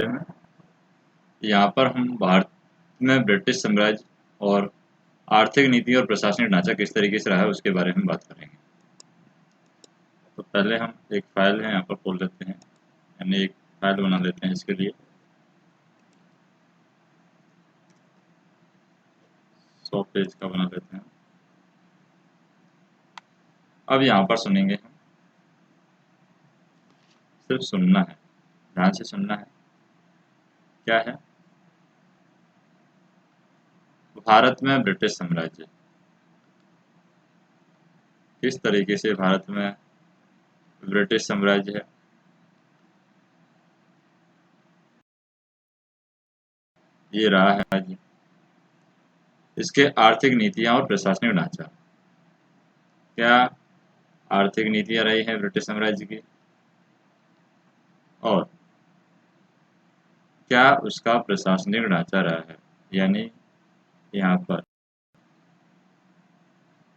में यहाँ पर हम भारत में ब्रिटिश साम्राज्य और आर्थिक नीति और प्रशासनिक ढांचा किस तरीके से रहा है उसके बारे में बात करेंगे। तो पहले हम एक फाइल है यहाँ पर खोल लेते हैं, यानी एक फाइल बना लेते हैं। इसके लिए 100 पेज का बना लेते हैं। अब यहाँ पर सुनेंगे हम, सिर्फ सुनना है, ध्यान से सुनना है। क्या है? भारत में ब्रिटिश साम्राज्य। किस तरीके से भारत में ब्रिटिश साम्राज्य है, ये रहा है आज। इसके आर्थिक नीतियां और प्रशासनिक ढांचा। क्या आर्थिक नीतियां रही हैं ब्रिटिश साम्राज्य की, और क्या उसका प्रशासनिक ढांचा रहा है, यानी यहाँ पर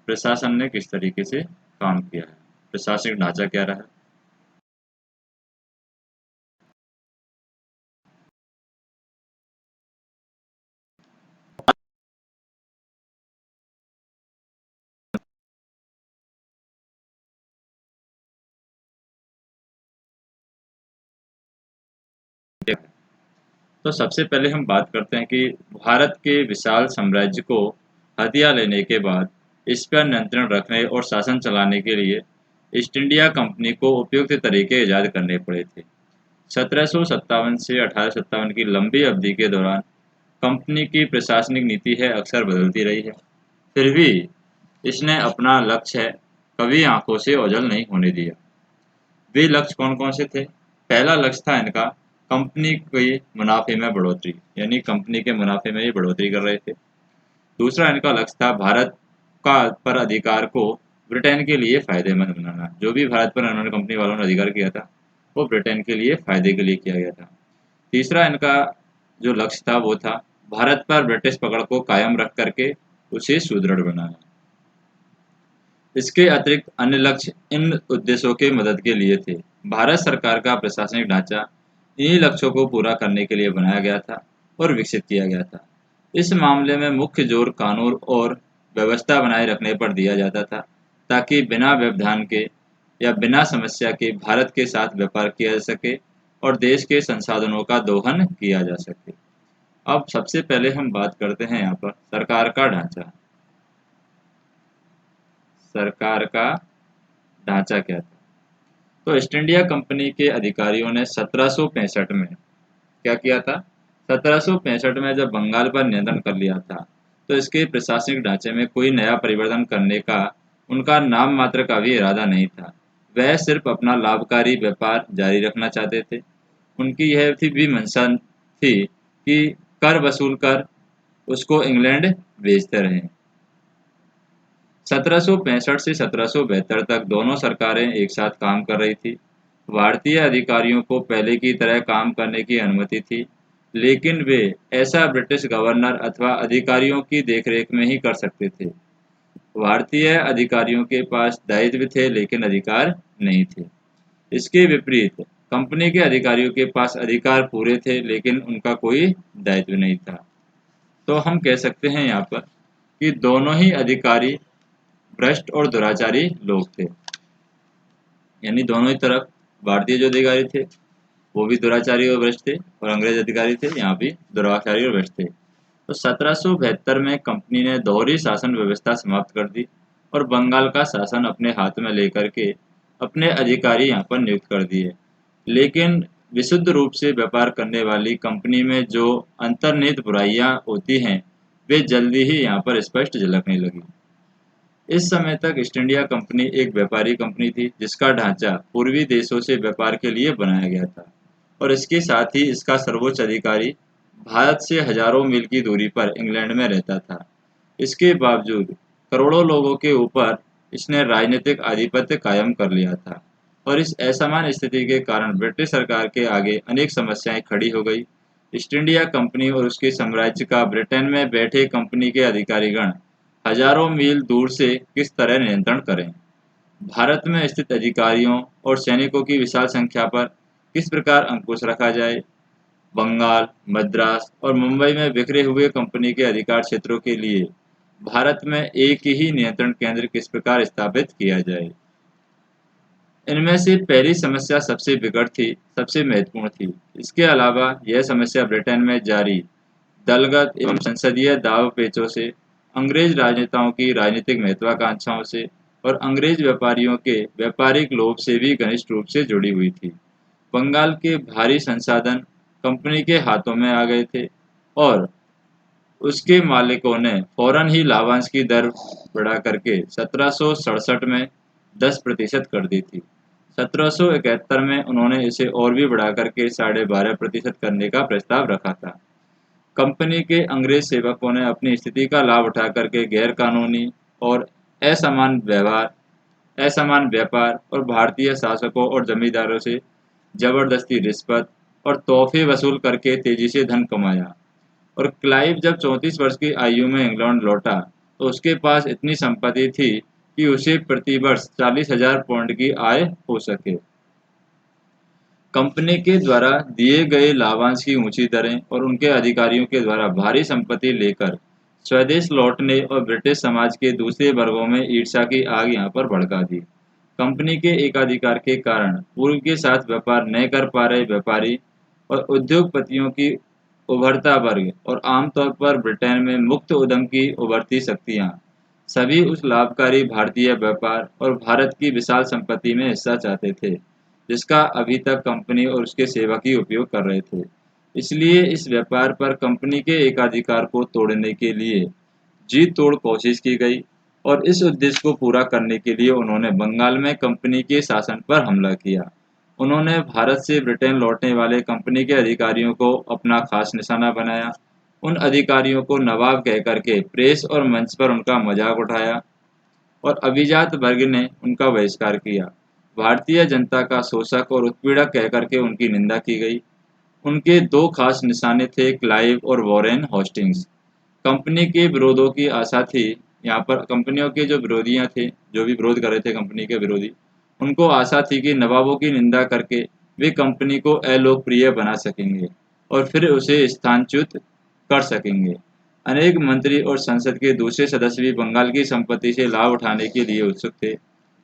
प्रशासन ने किस तरीके से काम किया है, प्रशासनिक ढांचा क्या रहा है। तो सबसे पहले हम बात करते हैं कि भारत के विशाल साम्राज्य को हथिया लेने के बाद इस पर नियंत्रण रखने और शासन चलाने के लिए ईस्ट इंडिया कंपनी को उपयुक्त तरीके ईजाद करने पड़े थे। 1757 से 1857 की लंबी अवधि के दौरान कंपनी की प्रशासनिक नीति है अक्सर बदलती रही है, फिर भी इसने अपना लक्ष्य कभी आंखों से ओझल नहीं होने दिया। वे लक्ष्य कौन कौन से थे? पहला लक्ष्य था इनका कंपनी के मुनाफे में बढ़ोतरी, यानी कंपनी के मुनाफे में ये बढ़ोतरी कर रहे थे। दूसरा इनका लक्ष्य था भारत का पर अधिकार को ब्रिटेन के लिए फायदेमंद बनाना। जो भी भारत पर उन्होंने कंपनी वालों ने अधिकार किया था वो ब्रिटेन के लिए फायदे के लिए किया गया था। तीसरा इनका जो लक्ष्य था वो था भारत पर ब्रिटिश पकड़ को कायम रख करके उसे सुदृढ़ बनाना। इसके अतिरिक्त अन्य लक्ष्य इन उद्देश्यों के मदद के लिए थे। भारत सरकार का प्रशासनिक ढांचा इन्हीं लक्ष्यों को पूरा करने के लिए बनाया गया था और विकसित किया गया था। इस मामले में मुख्य जोर कानून और व्यवस्था बनाए रखने पर दिया जाता था, ताकि बिना व्यवधान के या बिना समस्या के भारत के साथ व्यापार किया जा सके और देश के संसाधनों का दोहन किया जा सके। अब सबसे पहले हम बात करते हैं यहाँ पर सरकार का ढांचा। सरकार का ढांचा क्या था? तो ईस्ट इंडिया कंपनी के अधिकारियों ने 1765 में क्या किया था? 1765 में जब बंगाल पर नियंत्रण कर लिया था, तो इसके प्रशासनिक ढांचे में कोई नया परिवर्तन करने का उनका नाम मात्र का भी इरादा नहीं था। वह सिर्फ अपना लाभकारी व्यापार जारी रखना चाहते थे। उनकी यह भी मंशा थी कि कर वसूल कर उसको इंग्लैंड भेजते रहें। 1765 से 1772 तक दोनों सरकारें एक साथ काम कर रही थी। भारतीय अधिकारियों को पहले की तरह काम करने की अनुमति थी, लेकिन वे ऐसा ब्रिटिश गवर्नर अथवा अधिकारियों की देखरेख में ही कर सकते थे। भारतीय अधिकारियों के पास दायित्व थे लेकिन अधिकार नहीं थे। इसके विपरीत कंपनी के अधिकारियों के पास अधिकार पूरे थे लेकिन उनका कोई दायित्व नहीं था। तो हम कह सकते हैं यहाँ पर कि दोनों ही अधिकारी भ्रष्ट और दुराचारी लोग थे, यानी दोनों ही तरफ भारतीय जो अधिकारी थे वो भी दुराचारी और भ्रष्ट थे, और अंग्रेज अधिकारी थे यहाँ भी दुराचारी और भ्रष्ट थे। तो 1772 में कंपनी ने दोहरी शासन व्यवस्था समाप्त कर दी और बंगाल का शासन अपने हाथ में लेकर के अपने अधिकारी यहाँ पर नियुक्त कर दिए। लेकिन विशुद्ध रूप से व्यापार करने वाली कंपनी में जो अंतर्निहित बुराइयां होती हैं वे जल्दी ही यहाँ पर स्पष्ट झलकने लगी। इस समय तक ईस्ट इंडिया कंपनी एक व्यापारी कंपनी थी जिसका ढांचा पूर्वी देशों से व्यापार के लिए बनाया गया था, और इसके साथ ही इसका सर्वोच्च अधिकारी भारत से हजारों मील की दूरी पर इंग्लैंड में रहता था। इसके बावजूद करोड़ों लोगों के ऊपर इसने राजनीतिक आधिपत्य कायम कर लिया था, और इस असमान स्थिति के कारण ब्रिटिश सरकार के आगे अनेक समस्याएं खड़ी हो गई। ईस्ट इंडिया कंपनी और उसके साम्राज्य का ब्रिटेन में बैठे कंपनी के अधिकारीगण हजारों मील दूर से किस तरह नियंत्रण करें, भारत में स्थित अधिकारियों और सैनिकों की विशाल संख्या पर किस प्रकार अंकुश रखा जाए, बंगाल, मद्रास और मुंबई में बिखरे हुए कंपनी के अधिकार क्षेत्रों के लिए भारत में एक ही नियंत्रण केंद्र किस प्रकार स्थापित किया जाए। इनमें से पहली समस्या सबसे विकट थी, सबसे महत्वपूर्ण थी। इसके अलावा यह समस्या ब्रिटेन में जारी दलगत एवं संसदीय दाव पेचों से, अंग्रेज राजनेताओं की राजनीतिक महत्वाकांक्षाओं से और अंग्रेज व्यापारियों के व्यापारिक लोभ से भी घनिष्ठ रूप से जुड़ी हुई थी। बंगाल के भारी संसाधन कंपनी के हाथों में आ गए थे और उसके मालिकों ने फौरन ही लाभांश की दर बढ़ा करके 1767 में 10% कर दी थी। 1771 में उन्होंने इसे और भी बढ़ा करके 12.5% करने का प्रस्ताव रखा था। कंपनी के अंग्रेज सेवकों ने अपनी स्थिति का लाभ उठा करके गैर कानूनी और असमान व्यवहार असमान व्यापार और भारतीय शासकों और जमींदारों से जबरदस्ती रिश्वत और तोहफे वसूल करके तेजी से धन कमाया। और क्लाइव जब 34 वर्ष की आयु में इंग्लैंड लौटा तो उसके पास इतनी संपत्ति थी कि उसे प्रति वर्ष 40,000 पाउंड की आय हो सके। कंपनी के द्वारा दिए गए लाभांश की ऊंची दरें और उनके अधिकारियों के द्वारा भारी संपत्ति लेकर स्वदेश लौटने और ब्रिटिश समाज के दूसरे वर्गों में ईर्ष्या की आग यहाँ पर भड़का दी। कंपनी के एकाधिकार के कारण पूर्व के साथ व्यापार न कर पा रहे व्यापारी और उद्योगपतियों की उभरता वर्ग और आमतौर पर ब्रिटेन में मुक्त उद्यम की उभरती शक्तियाँ सभी उस लाभकारी भारतीय व्यापार और भारत की विशाल संपत्ति में हिस्सा चाहते थे, जिसका अभी तक कंपनी और उसके सेवक ही उपयोग कर रहे थे। इसलिए इस व्यापार पर कंपनी के एकाधिकार को तोड़ने के लिए जी तोड़ कोशिश की गई और इस उद्देश्य को पूरा करने के लिए उन्होंने बंगाल में कंपनी के शासन पर हमला किया। उन्होंने भारत से ब्रिटेन लौटने वाले कंपनी के अधिकारियों को अपना खास निशाना बनाया। उन अधिकारियों को नवाब कह करके प्रेस और मंच पर उनका मजाक उठाया और अभिजात वर्ग ने उनका बहिष्कार किया। भारतीय जनता का शोषक और उत्पीड़क कह करके उनकी निंदा की गई। उनके दो खास निशाने थे, क्लाइव और वॉरेन हॉस्टिंग्स। कंपनी के विरोधों की आशा थी, यहाँ पर कंपनियों के जो विरोधियाँ थे, जो भी विरोध कर रहे थे कंपनी के विरोधी, उनको आशा थी कि नवाबों की निंदा करके वे कंपनी को अलोकप्रिय बना सकेंगे और फिर उसे स्थानच्युत कर सकेंगे। अनेक मंत्री और संसद के दूसरे सदस्य भी बंगाल की संपत्ति से लाभ उठाने के लिए उत्सुक थे।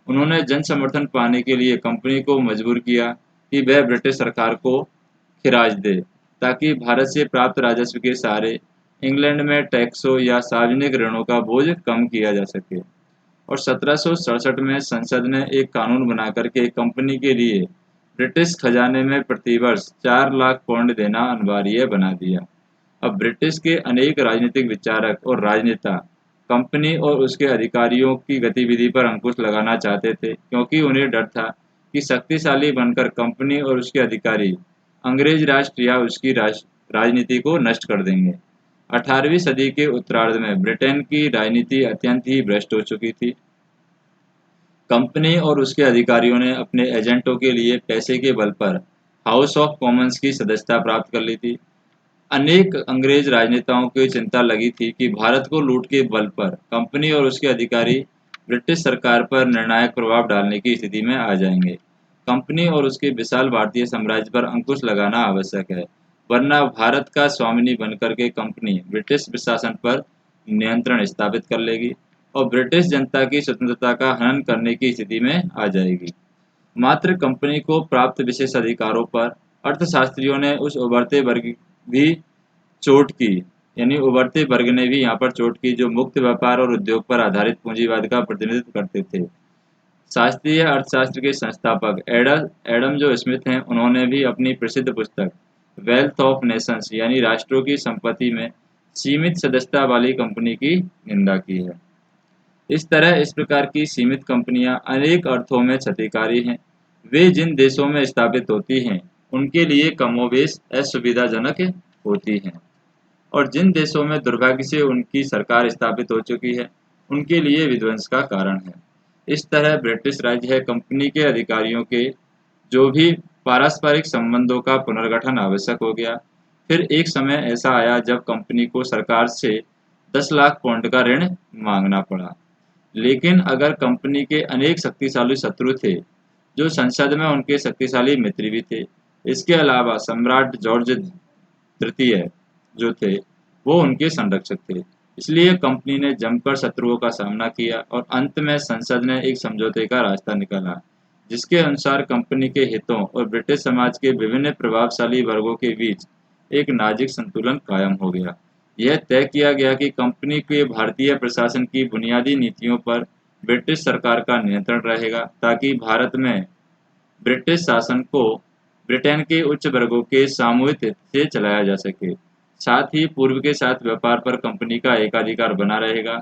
उन्होंने जन समर्थन पाने के लिए कंपनी को मजबूर किया कि वह ब्रिटिश सरकार को खिराज दे, ताकि भारत से प्राप्त राजस्व के सहारे इंग्लैंड में टैक्सों या सार्वजनिक ऋणों का बोझ कम किया जा सके। और 1767 में संसद ने एक कानून बनाकर के कंपनी के लिए ब्रिटिश खजाने में प्रतिवर्ष 4 लाख पाउंड देना अनिवार्य बना दिया। अब ब्रिटिश के अनेक राजनीतिक विचारक और राजनेता कंपनी और उसके अधिकारियों की गतिविधि पर अंकुश लगाना चाहते थे, क्योंकि उन्हें डर था कि शक्तिशाली बनकर कंपनी और उसके अधिकारी अंग्रेज राष्ट्र या उसकी राजनीति को नष्ट कर देंगे। 18वीं सदी के उत्तरार्ध में ब्रिटेन की राजनीति अत्यंत ही भ्रष्ट हो चुकी थी। कंपनी और उसके अधिकारियों ने अपने एजेंटों के लिए पैसे के बल पर हाउस ऑफ कॉमन्स की सदस्यता प्राप्त कर ली थी। अनेक अंग्रेज राजनेताओं को चिंता लगी थी कि भारत को लूट के बल पर कंपनी और उसके अधिकारी ब्रिटिश सरकार पर निर्णायक प्रभाव डालने की स्थिति में आ जाएंगे। कंपनी और उसके विशाल भारतीय साम्राज्य पर अंकुश लगाना आवश्यक है, वरना भारत का स्वामिनी बनकर के कंपनी ब्रिटिश प्रशासन पर नियंत्रण स्थापित कर लेगी और ब्रिटिश जनता की स्वतंत्रता का हनन करने की स्थिति में आ जाएगी। मात्र कंपनी को प्राप्त विशेष अधिकारों पर अर्थशास्त्रियों ने उस उभरते वर्ग भी चोट की, यानी उभरते वर्ग ने भी यहाँ पर चोट की, जो मुक्त व्यापार और उद्योग पर आधारित पूंजीवाद का प्रतिनिधित्व करते थे। शास्त्रीय अर्थशास्त्र के संस्थापक एडम जो स्मिथ हैं, उन्होंने भी अपनी प्रसिद्ध पुस्तक वेल्थ ऑफ नेशंस यानी राष्ट्रों की संपत्ति में सीमित सदस्यता वाली कंपनी की निंदा की है। इस प्रकार की सीमित कंपनियां अनेक अर्थों में क्षतिकारी हैं। वे जिन देशों में स्थापित होती हैं उनके लिए कमोबेश असुविधाजनक होती हैं और जिन देशों में दुर्भाग्य से उनकी सरकार स्थापित हो चुकी है उनके लिए विध्वंस का कारण है। इस तरह ब्रिटिश राज है कंपनी के अधिकारियों के जो भी पारस्परिक संबंधों का पुनर्गठन आवश्यक हो गया। फिर एक समय ऐसा आया जब कंपनी को सरकार से 10 लाख पाउंड का ऋण मांगना पड़ा। लेकिन अगर कंपनी के अनेक शक्तिशाली शत्रु थे, जो संसद में उनके शक्तिशाली मित्र भी थे। इसके अलावा सम्राट जॉर्ज तृतीय जो थे वो उनके संरक्षक थे। इसलिए कंपनी ने जमकर शत्रुओं का सामना किया और अंत में संसद ने एक समझौते का रास्ता निकाला, जिसके अनुसार कंपनी के हितों और ब्रिटिश समाज के विभिन्न प्रभावशाली वर्गों के बीच एक नाजुक संतुलन कायम हो गया। यह तय किया गया कि कंपनी के भारतीय प्रशासन की बुनियादी नीतियों पर ब्रिटिश सरकार का नियंत्रण रहेगा, ताकि भारत में ब्रिटिश शासन को ब्रिटेन के उच्च वर्गों के सामूहिक हित से चलाया जा सके। साथ ही पूर्व के साथ व्यापार पर कंपनी का एकाधिकार बना रहेगा।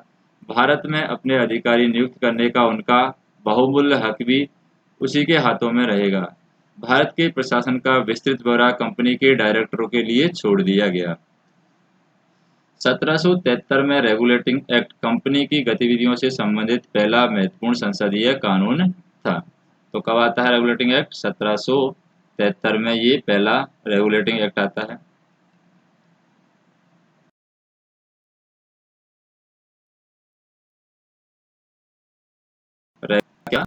भारत में अपने अधिकारी नियुक्त करने का उनका बहुमूल्य हक भी उसी के हाथों में रहेगा। भारत के प्रशासन का विस्तृत ब्यौरा कंपनी के डायरेक्टरों के लिए छोड़ दिया गया। 1773 में रेगुलेटिंग एक्ट कंपनी की गतिविधियों से संबंधित पहला महत्वपूर्ण संसदीय कानून था। तो कब आता है रेगुलेटिंग एक्ट? 1773 में ये पहला रेगुलेटिंग एक्ट आता है। क्या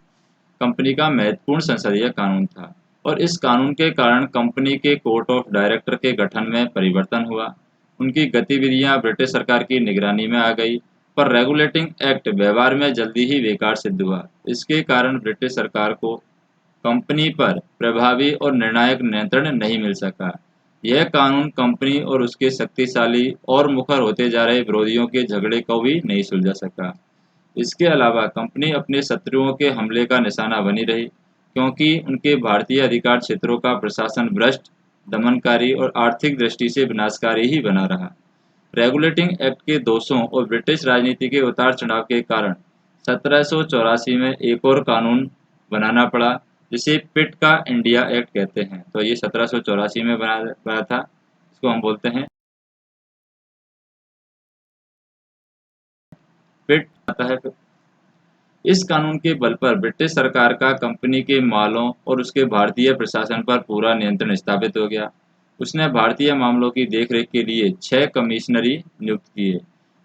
कंपनी का महत्वपूर्ण संसदीय कानून था और इस कानून के कारण कंपनी के कोर्ट ऑफ डायरेक्टर के गठन में परिवर्तन हुआ। उनकी गतिविधियां ब्रिटिश सरकार की निगरानी में आ गई, पर रेगुलेटिंग एक्ट व्यवहार में जल्दी ही बेकार सिद्ध हुआ। इसके कारण ब्रिटिश सरकार को कंपनी पर प्रभावी और निर्णायक नियंत्रण नहीं मिल सका। यह कानून कंपनी और उसके शक्तिशाली और मुखर होते जा रहे विरोधियों के झगड़े को भी नहीं सुलझा सका। इसके अलावा कंपनी अपने शत्रुओं के हमले का निशाना बनी रही, क्योंकि उनके भारतीय अधिकार क्षेत्रों का प्रशासन भ्रष्ट, दमनकारी और आर्थिक दृष्टि से विनाशकारी ही बना रहा। रेगुलेटिंग एक्ट के दोषों और ब्रिटिश राजनीति के उतार चढ़ाव के कारण 1784 में एक और कानून बनाना पड़ा, जिसे पिट का इंडिया एक्ट कहते हैं। तो ये 1784 में बना था। इसको हम बोलते हैं पिट आता है। इस कानून के बल पर ब्रिटिश सरकार का कंपनी के मालों और उसके भारतीय प्रशासन पर पूरा नियंत्रण स्थापित हो गया। उसने भारतीय मामलों की देखरेख के लिए 6 कमिश्नरी नियुक्त किए।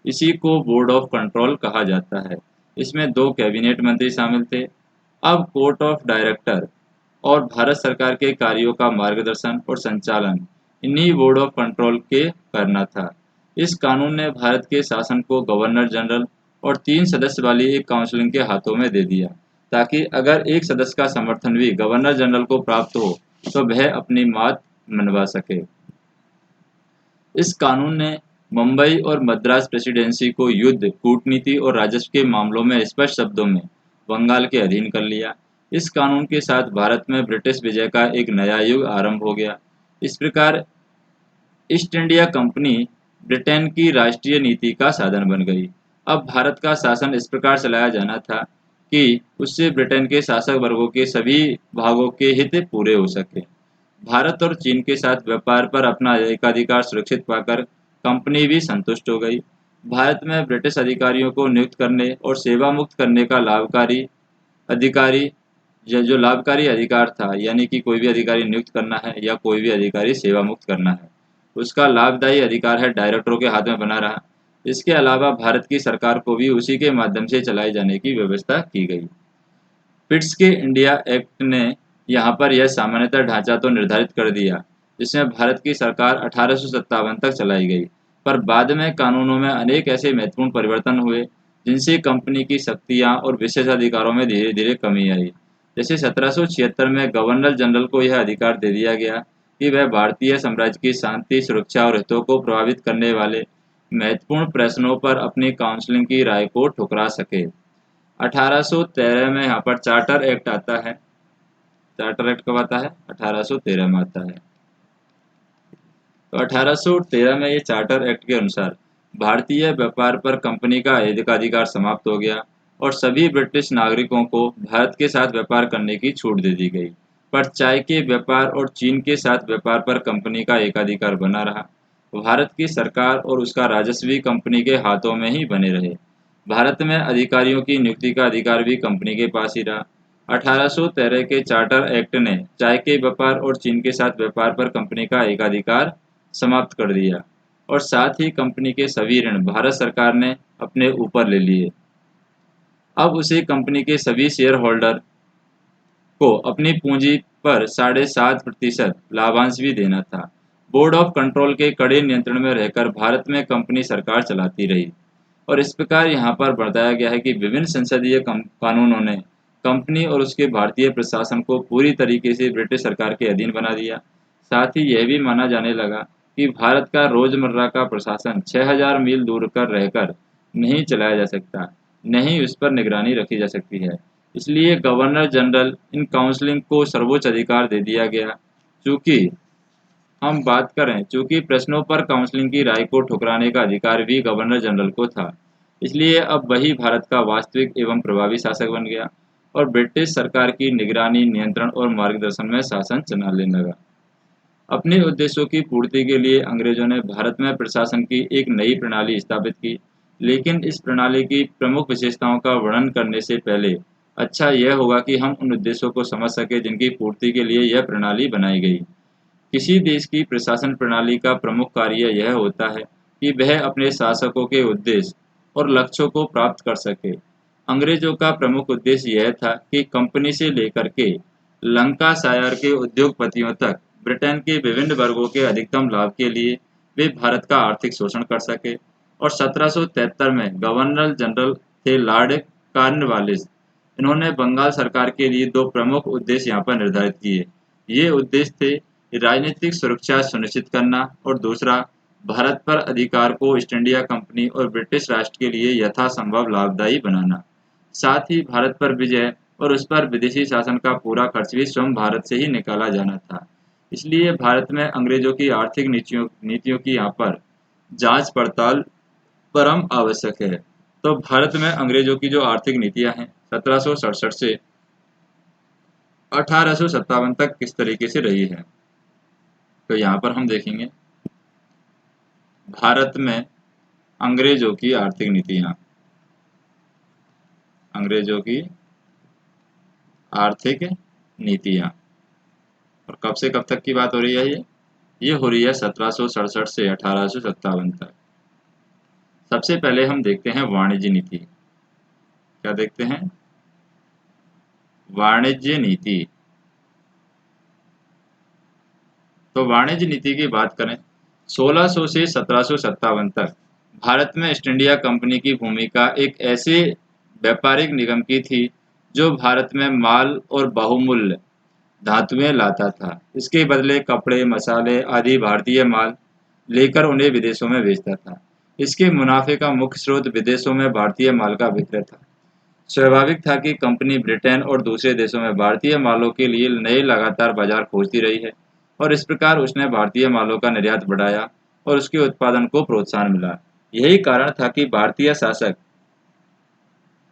इसी को बोर्ड ऑफ कंट्रोल कहा जाता है। इसमें 2 कैबिनेट मंत्री शामिल थे। अब कोर्ट ऑफ डायरेक्टर और भारत सरकार के कार्यों का मार्गदर्शन और संचालन इन्हीं बोर्ड ऑफ कंट्रोल के करना था। इस कानून ने भारत के शासन को गवर्नर जनरल और 3 सदस्य वाली एक काउंसिल के हाथों में दे दिया, ताकि अगर एक सदस्य का समर्थन भी गवर्नर जनरल को प्राप्त हो तो वह अपनी बात मनवा सके। इस कानून ने मुंबई और मद्रास प्रेसिडेंसी को युद्ध, कूटनीति और राजस्व के मामलों में स्पष्ट शब्दों में बंगाल के अधीन कर लिया। इस कानून के साथ भारत में ब्रिटिश विजय का एक नया युग आरंभ हो गया। इस प्रकार ईस्ट इंडिया कंपनी ब्रिटेन की राष्ट्रीय नीति का साधन बन गई। अब भारत का शासन इस प्रकार चलाया जाना था कि उससे ब्रिटेन के शासक वर्गों के सभी भागों के हित पूरे हो सके। भारत और चीन के साथ व्यापार पर अपना एकाधिकार सुरक्षित पाकर कंपनी भी संतुष्ट हो गई। भारत में ब्रिटिश अधिकारियों को नियुक्त करने और सेवा मुक्त करने का लाभकारी अधिकारी जो लाभकारी अधिकार था, यानी कि कोई भी अधिकारी नियुक्त करना है या कोई भी अधिकारी सेवा मुक्त करना है, उसका लाभदायी अधिकार है डायरेक्टरों के हाथ में बना रहा। इसके अलावा भारत की सरकार को भी उसी के माध्यम से चलाए जाने की व्यवस्था की गई। पिट्स के इंडिया एक्ट ने यहाँ पर यह सामान्यतः ढांचा तो निर्धारित कर दिया, जिसमें भारत की सरकार 1857 तक चलाई गई, पर बाद में कानूनों में अनेक ऐसे महत्वपूर्ण परिवर्तन हुए जिनसे कंपनी की शक्तियाँ और विशेषाधिकारों में धीरे धीरे कमी आई। जैसे 1776 में गवर्नर जनरल को यह अधिकार दे दिया गया कि वह भारतीय साम्राज्य की शांति, सुरक्षा और हितों को प्रभावित करने वाले महत्वपूर्ण प्रश्नों पर अपनी काउंसिलिंग की राय को ठुकरा सके। 1813 में यहाँ पर चार्टर एक्ट आता है। चार्टर एक्ट कब आता है? 1813 में आता है। तो 1813 में ये चार्टर एक्ट के अनुसार भारतीय व्यापार पर कंपनी का एकाधिकार समाप्त हो गया और सभी ब्रिटिश नागरिकों को भारत के साथ व्यापार करने की छूट दे दी गई, पर चाय के व्यापार और चीन के साथ व्यापार पर कंपनी का एकाधिकार बना रहा। भारत की सरकार और उसका राजस्व भी कंपनी के हाथों में ही बने रहे। भारत में अधिकारियों की नियुक्ति का अधिकार भी कंपनी के पास ही रहा। 1813 के चार्टर एक्ट ने चाय के व्यापार और चीन के साथ व्यापार पर कंपनी का एकाधिकार समाप्त कर दिया और साथ ही कंपनी के सभी ऋण भारत सरकार ने अपने ऊपर ले लिए। अब उसे कंपनी के सभी शेयर होल्डर को अपनी पूंजी पर 7.5% लाभांश भी देना था। बोर्ड ऑफ कंट्रोल के कड़े नियंत्रण में रहकर भारत में कंपनी सरकार चलाती रही। और इस प्रकार यहाँ पर बताया गया है कि विभिन्न संसदीय कानूनों ने कंपनी और उसके भारतीय प्रशासन को पूरी तरीके से ब्रिटिश सरकार के अधीन बना दिया। साथ ही यह भी माना जाने लगा कि भारत का रोजमर्रा का प्रशासन 6000 मील दूर कर रहकर नहीं चलाया जा सकता, नहीं उस पर निगरानी रखी जा सकती है। इसलिए गवर्नर जनरल इन काउंसिलिंग को सर्वोच्च अधिकार दे दिया गया। चूंकि हम बात करें, चूंकि प्रश्नों पर काउंसिलिंग की राय को ठुकराने का अधिकार भी गवर्नर जनरल को था, इसलिए अब वही भारत का वास्तविक एवं प्रभावी शासक बन गया और ब्रिटिश सरकार की निगरानी, नियंत्रण और मार्गदर्शन में शासन चलाने लगा। अपने उद्देश्यों की पूर्ति के लिए अंग्रेजों ने भारत में प्रशासन की एक नई प्रणाली स्थापित की, लेकिन इस प्रणाली की प्रमुख विशेषताओं का वर्णन करने से पहले अच्छा यह होगा कि हम उन उद्देश्यों को समझ सकें जिनकी पूर्ति के लिए यह प्रणाली बनाई गई। किसी देश की प्रशासन प्रणाली का प्रमुख कार्य यह होता है कि वह अपने शासकों के उद्देश्य और लक्ष्यों को प्राप्त कर सके। अंग्रेजों का प्रमुख उद्देश्य यह था कि कंपनी से लेकर के लंकाशायर के उद्योगपतियों तक ब्रिटेन के विभिन्न वर्गों के अधिकतम लाभ के लिए वे भारत का आर्थिक शोषण कर सके। और 1773 में गवर्नर जनरल थे लॉर्ड कॉर्नवालिस। इन्होंने बंगाल सरकार के लिए दो प्रमुख उद्देश्य यहाँ पर निर्धारित किए। ये उद्देश्य थे राजनीतिक सुरक्षा सुनिश्चित करना और दूसरा भारत पर अधिकार को ईस्ट इंडिया कंपनी और ब्रिटिश राष्ट्र के लिए यथासंभव लाभदायी बनाना। साथ ही भारत पर विजय और उस पर विदेशी शासन का पूरा खर्च भी स्वयं भारत से ही निकाला जाना था। इसलिए भारत में अंग्रेजों की आर्थिक नीतियों की यहाँ पर जांच पड़ताल परम आवश्यक है। तो भारत में अंग्रेजों की जो आर्थिक नीतियां हैं 1767 से 1857 तक किस तरीके से रही है, तो यहाँ पर हम देखेंगे भारत में अंग्रेजों की आर्थिक नीतियां। अंग्रेजों की आर्थिक नीतियां और कब से कब तक की बात हो रही है? ये हो रही है 1767 से 1857 तक। सबसे पहले हम देखते हैं वाणिज्य नीति। क्या देखते हैं? वाणिज्य नीति। तो वाणिज्य नीति की बात करें 1600 से 1757 तक भारत में ईस्ट इंडिया कंपनी की भूमिका एक ऐसे व्यापारिक निगम की थी जो भारत में माल और बहुमूल्य धातुएं लाता था। इसके बदले कपड़े, मसाले आदि भारतीय माल लेकर उन्हें विदेशों में बेचता था। इसके मुनाफे का मुख्य स्रोत विदेशों में भारतीय माल का विक्रय था। स्वाभाविक था कि कंपनी ब्रिटेन और दूसरे देशों में भारतीय मालों के लिए नए लगातार बाजार खोजती रही है और इस प्रकार उसने भारतीय मालों का निर्यात बढ़ाया और उसके उत्पादन को प्रोत्साहन मिला। यही कारण था कि भारतीय शासक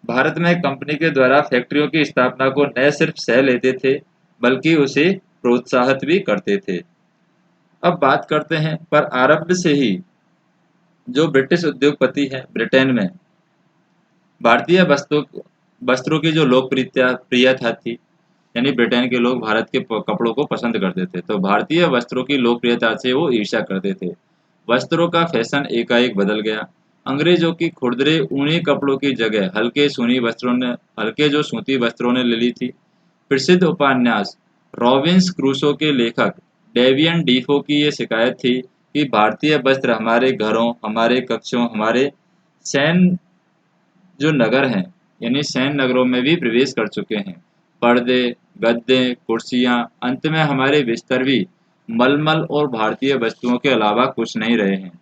भारत में कंपनी के द्वारा फैक्ट्रियों की स्थापना को न सिर्फ सह लेते थे बल्कि उसे प्रोत्साहित भी करते थे। अब बात करते हैं पर आरंभ से ही जो ब्रिटिश उद्योगपति हैं ब्रिटेन में भारतीय वस्त्रों की जो लोकप्रियता प्रियता थी, यानी ब्रिटेन के लोग भारत के कपड़ों को पसंद करते थे, तो भारतीय वस्त्रों की लोकप्रियता से वो ईर्ष्या करते थे। वस्त्रों का फैशन एकाएक बदल गया। अंग्रेजों की खुरदरे ऊनी कपड़ों की जगह हल्के जो सूती वस्त्रों ने ले ली थी। प्रसिद्ध उपन्यास रॉबिन्स क्रूसो के लेखक डेवियन डीफो की ये शिकायत थी कि भारतीय वस्त्र हमारे घरों, हमारे कक्षों, हमारे सैन जो नगर हैं, यानी सैन नगरों में भी प्रवेश कर चुके हैं। पर्दे, गद्दे, कुर्सियां, अंत में हमारे बिस्तर भी मलमल और भारतीय वस्तुओं के अलावा कुछ नहीं रहे हैं।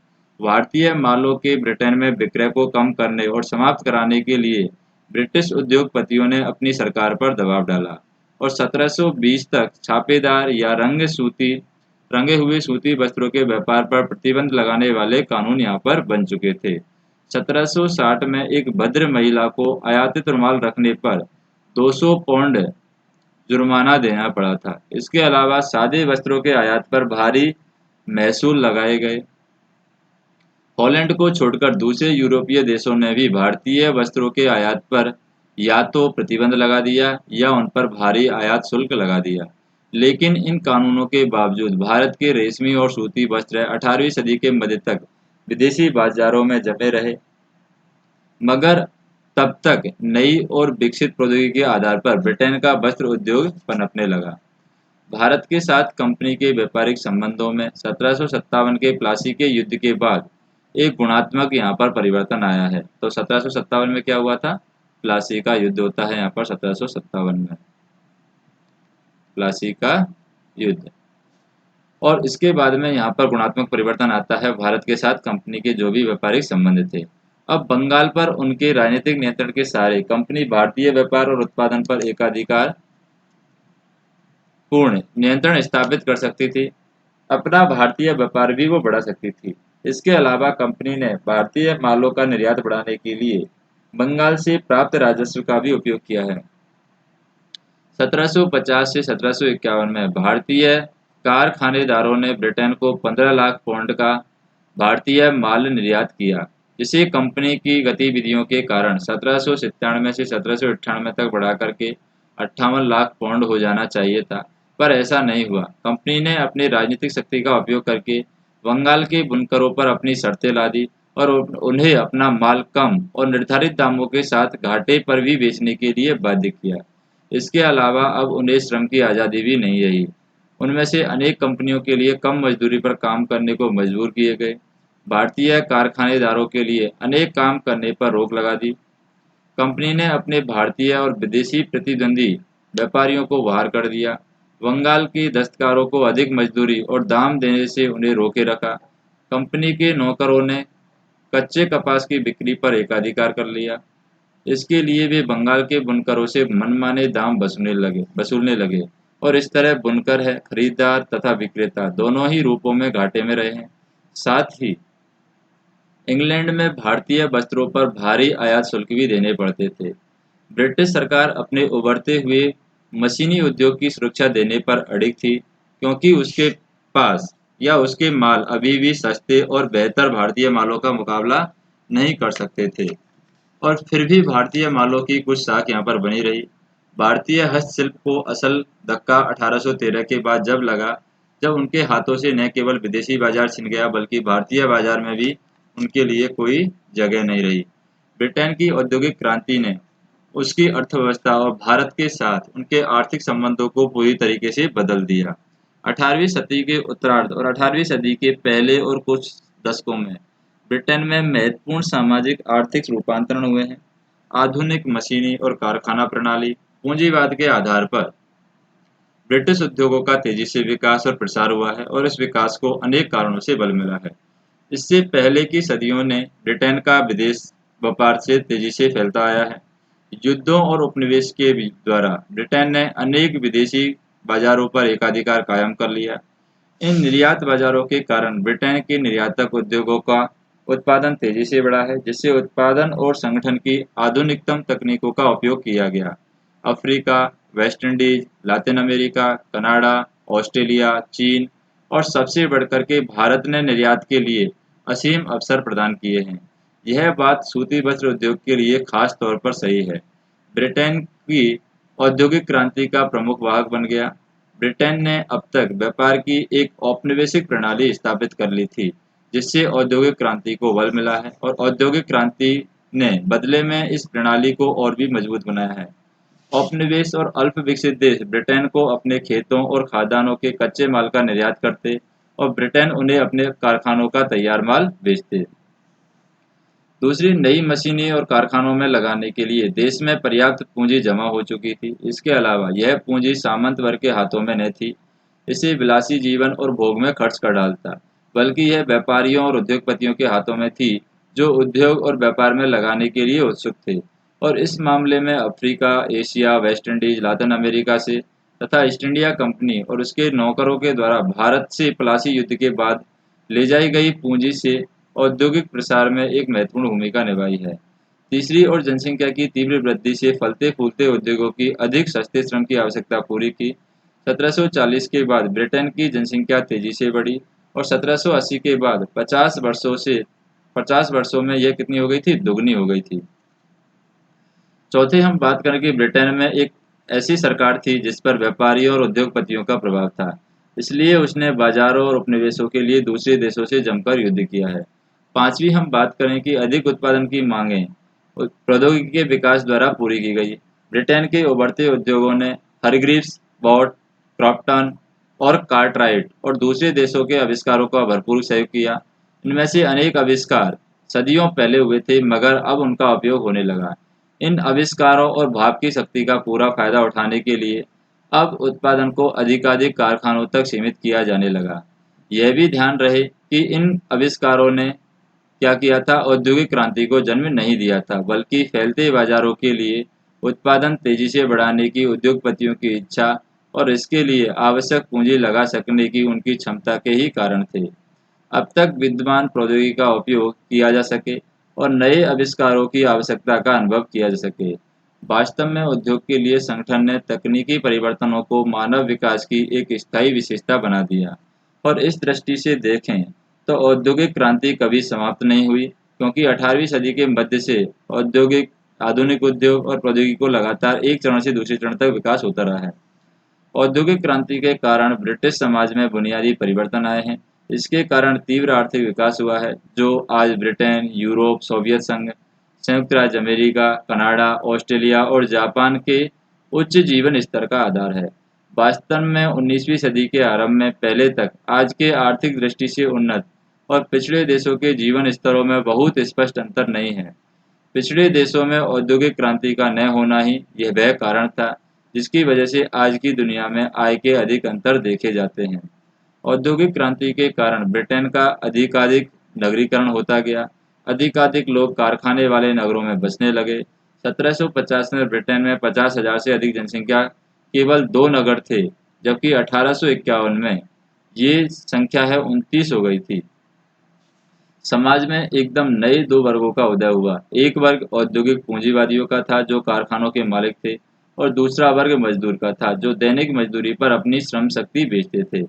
भारतीय मालों के ब्रिटेन में विक्रय को कम करने और समाप्त कराने के लिए ब्रिटिश उद्योगपतियों ने अपनी सरकार पर दबाव डाला और 1720 तक छापेदार या रंगे हुए सूती वस्त्रों के व्यापार पर प्रतिबंध लगाने वाले कानून यहाँ पर बन चुके थे। 1760 में एक भद्र महिला को आयातित रुमाल रखने पर 200 पौंड जुर्माना देना पड़ा था। इसके अलावा सादे वस्त्रों के आयात पर भारी महसूल लगाए गए। हॉलैंड को छोड़कर दूसरे यूरोपीय देशों ने भी भारतीय वस्त्रों के आयात पर या तो प्रतिबंध लगा दिया या उन पर भारी आयात शुल्क लगा दिया। लेकिन इन कानूनों के बावजूद भारत के रेशमी और सूती वस्त्र 18वीं सदी के मध्य तक विदेशी बाजारों में जमे रहे। मगर तब तक नई और विकसित प्रौद्योगिकी के आधार पर ब्रिटेन का वस्त्र उद्योग पनपने लगा। भारत के साथ कंपनी के व्यापारिक संबंधों में 1757 के प्लासी के युद्ध के बाद एक गुणात्मक यहाँ पर परिवर्तन आया है। तो 1757 में क्या हुआ था? प्लासी का युद्ध होता है यहाँ पर 1757 में, प्लासी का युद्ध। और इसके बाद में यहाँ पर गुणात्मक परिवर्तन आता है भारत के साथ कंपनी के जो भी व्यापारिक संबंध थे। अब बंगाल पर उनके राजनीतिक नियंत्रण के सहारे कंपनी भारतीय व्यापार और उत्पादन पर एकाधिकार पूर्ण नियंत्रण स्थापित कर सकती थी। अपना भारतीय व्यापार भी वो बढ़ा सकती थी। इसके अलावा कंपनी ने भारतीय मालों का निर्यात बढ़ाने के लिए बंगाल से प्राप्त राजस्व का भी उपयोग किया है। 1750 से 1751 में भारतीय कारखानेदारों ने ब्रिटेन को 15 लाख पाउंड का भारतीय माल निर्यात किया, जिसे कंपनी की गतिविधियों के कारण 1797 से 1798 तक बढ़ाकर के 58 लाख पाउंड हो जाना चाहिए था, पर ऐसा नहीं हुआ। कंपनी ने अपनी राजनीतिक शक्ति का उपयोग करके बंगाल के बुनकरों पर अपनी शर्तें ला दी और उन्हें अपना माल कम और निर्धारित दामों के साथ घाटे पर भी बेचने के लिए बाध्य किया। इसके अलावा अब उन्हें श्रम की आज़ादी भी नहीं रही। उनमें से अनेक कंपनियों के लिए कम मजदूरी पर काम करने को मजबूर किए गए। भारतीय कारखानेदारों के लिए अनेक काम करने पर रोक लगा दी। कंपनी ने अपने भारतीय और विदेशी प्रतिद्वंदी व्यापारियों को बाहर कर दिया। बंगाल की दस्तकारों को अधिक मजदूरी और दाम देने से उन्हें रोके रखा। कंपनी के नौकरों ने कच्चे कपास की बिक्री पर एकाधिकार कर लिया। इसके लिए वे बंगाल के बुनकरों से मनमाने दाम वसूलने लगे और इस तरह बुनकर है खरीदार तथा विक्रेता दोनों ही रूपों में घाटे में रहे हैं। साथ ही इंग्लैंड में भारतीय वस्त्रों पर भारी आयात शुल्क भी देने पड़ते थे। ब्रिटिश सरकार अपने उभरते हुए मशीनी उद्योग की सुरक्षा देने पर अड़िग थी, क्योंकि उसके पास या उसके माल अभी भी सस्ते और बेहतर भारतीय मालों का मुकाबला नहीं कर सकते थे। और फिर भी भारतीय मालों की कुछ साख यहाँ पर बनी रही। भारतीय हस्तशिल्प को असल धक्का 1813 के बाद जब लगा, जब उनके हाथों से न केवल विदेशी बाजार छिन गया बल्कि भारतीय बाजार में भी उनके लिए कोई जगह नहीं रही। ब्रिटेन की औद्योगिक क्रांति ने उसकी अर्थव्यवस्था और भारत के साथ उनके आर्थिक संबंधों को पूरी तरीके से बदल दिया। 18वीं सदी के उत्तरार्ध और 18वीं सदी के पहले और कुछ दशकों में ब्रिटेन में महत्वपूर्ण सामाजिक आर्थिक रूपांतरण हुए हैं। आधुनिक मशीनी और कारखाना प्रणाली पूंजीवाद के आधार पर ब्रिटिश उद्योगों का तेजी से विकास और प्रसार हुआ है और इस विकास को अनेक कारणों से बल मिला है। इससे पहले की सदियों ने ब्रिटेन का विदेश व्यापार से तेजी से फैलता आया है। युद्धों और उपनिवेश के द्वारा ब्रिटेन ने अनेक विदेशी बाजारों पर एकाधिकार कायम कर लिया। इन निर्यात बाजारों के कारण ब्रिटेन के निर्यातक उद्योगों का उत्पादन तेजी से बढ़ा है, जिससे उत्पादन और संगठन की आधुनिकतम तकनीकों का उपयोग किया गया। Africa, West Indies, Latin America, Canada, Australia, चीन और सबसे बढ़कर के भारत ने निर्यात के लिए असीम अवसर प्रदान किए हैं। यह बात सूती वस्त्र उद्योग के लिए खास तौर पर सही है। ब्रिटेन की औद्योगिक क्रांति का प्रमुख वाहक बन गया। ब्रिटेन ने अब तक व्यापार की एक औपनिवेशिक प्रणाली स्थापित कर ली थी, जिससे औद्योगिक क्रांति को बल मिला है और औद्योगिक क्रांति ने बदले में इस प्रणाली को और भी मजबूत बनाया है। औपनिवेश और अल्प विकसित देश ब्रिटेन को अपने खेतों और खदानों के कच्चे माल का निर्यात करते और ब्रिटेन उन्हें अपने कारखानों का तैयार माल बेचते। दूसरी, नई मशीनें और कारखानों में लगाने के लिए देश में पर्याप्त पूंजी जमा हो चुकी थी। इसके अलावा यह पूंजी सामंत वर्ग के हाथों में न थी, इसे विलासी जीवन और भोग में खर्च कर डालता, बल्कि यह व्यापारियों और उद्योगपतियों के हाथों में थी, जो उद्योग और व्यापार में लगाने के लिए उत्सुक थे। और इस मामले में Africa, Asia, West Indies, Latin America से तथा ईस्ट इंडिया कंपनी और उसके नौकरों के द्वारा भारत से प्लासी युद्ध के बाद ले जाई गई पूंजी से औद्योगिक प्रसार में एक महत्वपूर्ण भूमिका निभाई है। तीसरी ओर, जनसंख्या की तीव्र वृद्धि से फलते फूलते उद्योगों की अधिक सस्ते श्रम की आवश्यकता पूरी की। 1740 के बाद ब्रिटेन की जनसंख्या तेजी से बढ़ी और 1780 के बाद 50 वर्षों में यह कितनी हो गई थी? दुगनी हो गई थी। चौथे, हम बात करें कि ब्रिटेन में एक ऐसी सरकार थी जिस पर व्यापारियों और उद्योगपतियों का प्रभाव था, इसलिए उसने बाजारों और उपनिवेशों के लिए दूसरे देशों से जमकर युद्ध किया है। पांचवी, हम बात करें कि अधिक उत्पादन की मांगें प्रौद्योगिकी के विकास द्वारा पूरी की गई। ब्रिटेन के उभरते उद्योगों ने हरग्रीव्स, बॉट क्रॉम्पटन और कार्टराइट और दूसरे देशों के आविष्कारों का भरपूर सहयोग किया। इनमें से अनेक आविष्कार सदियों पहले हुए थे, मगर अब उनका उपयोग होने लगा। इन आविष्कारों और भाप की शक्ति का पूरा फायदा उठाने के लिए अब उत्पादन को अधिकाधिक कारखानों तक सीमित किया जाने लगा। यह भी ध्यान रहे कि इन आविष्कारों ने क्या किया था, औद्योगिक क्रांति को जन्म नहीं दिया था, बल्कि फैलते बाजारों के लिए उत्पादन तेजी से बढ़ाने की उद्योगपतियों की इच्छा और इसके लिए आवश्यक पूंजी लगा सकने की उनकी क्षमता के ही कारण थे। अब तक विद्यमान प्रौद्योगिकी का उपयोग किया जा सके और नए आविष्कारों की आवश्यकता का अनुभव किया जा सके। वास्तव में उद्योग के लिए संगठन ने तकनीकी परिवर्तनों को मानव विकास की एक स्थायी विशेषता बना दिया। और इस दृष्टि से देखें तो औद्योगिक क्रांति कभी समाप्त नहीं हुई, क्योंकि 18वीं सदी के मध्य से औद्योगिक आधुनिक उद्योग और प्रौद्योगिकी को लगातार एक चरण से दूसरे चरण तक विकास होता रहा है। औद्योगिक क्रांति के कारण ब्रिटिश समाज में बुनियादी परिवर्तन आए हैं। इसके कारण तीव्र आर्थिक विकास हुआ है, जो आज ब्रिटेन, यूरोप, सोवियत संघ, संयुक्त राज्य अमेरिका, कनाडा, ऑस्ट्रेलिया और जापान के उच्च जीवन स्तर का आधार है। वास्तव में 19वीं सदी के आरंभ में पहले तक आज के आर्थिक दृष्टि से उन्नत और पिछड़े देशों के जीवन स्तरों में बहुत स्पष्ट अंतर नहीं है। पिछड़े देशों में औद्योगिक क्रांति का न होना ही यह वह कारण था जिसकी वजह से आज की दुनिया में आय के अधिक अंतर देखे जाते हैं। औद्योगिक क्रांति के कारण ब्रिटेन का अधिकाधिक नगरीकरण होता गया। अधिकाधिक लोग कारखाने वाले नगरों में बसने लगे। 1750 में ब्रिटेन में 50,000 से अधिक जनसंख्या केवल 2 नगर थे, जबकि 1851 में ये संख्या है 29 हो गई थी। समाज में एकदम नए दो वर्गों का उदय हुआ। एक वर्ग औद्योगिक पूंजीवादियों का था, जो कारखानों के मालिक थे, और दूसरा वर्ग मजदूर का था, जो दैनिक मजदूरी पर अपनी श्रम शक्ति बेचते थे।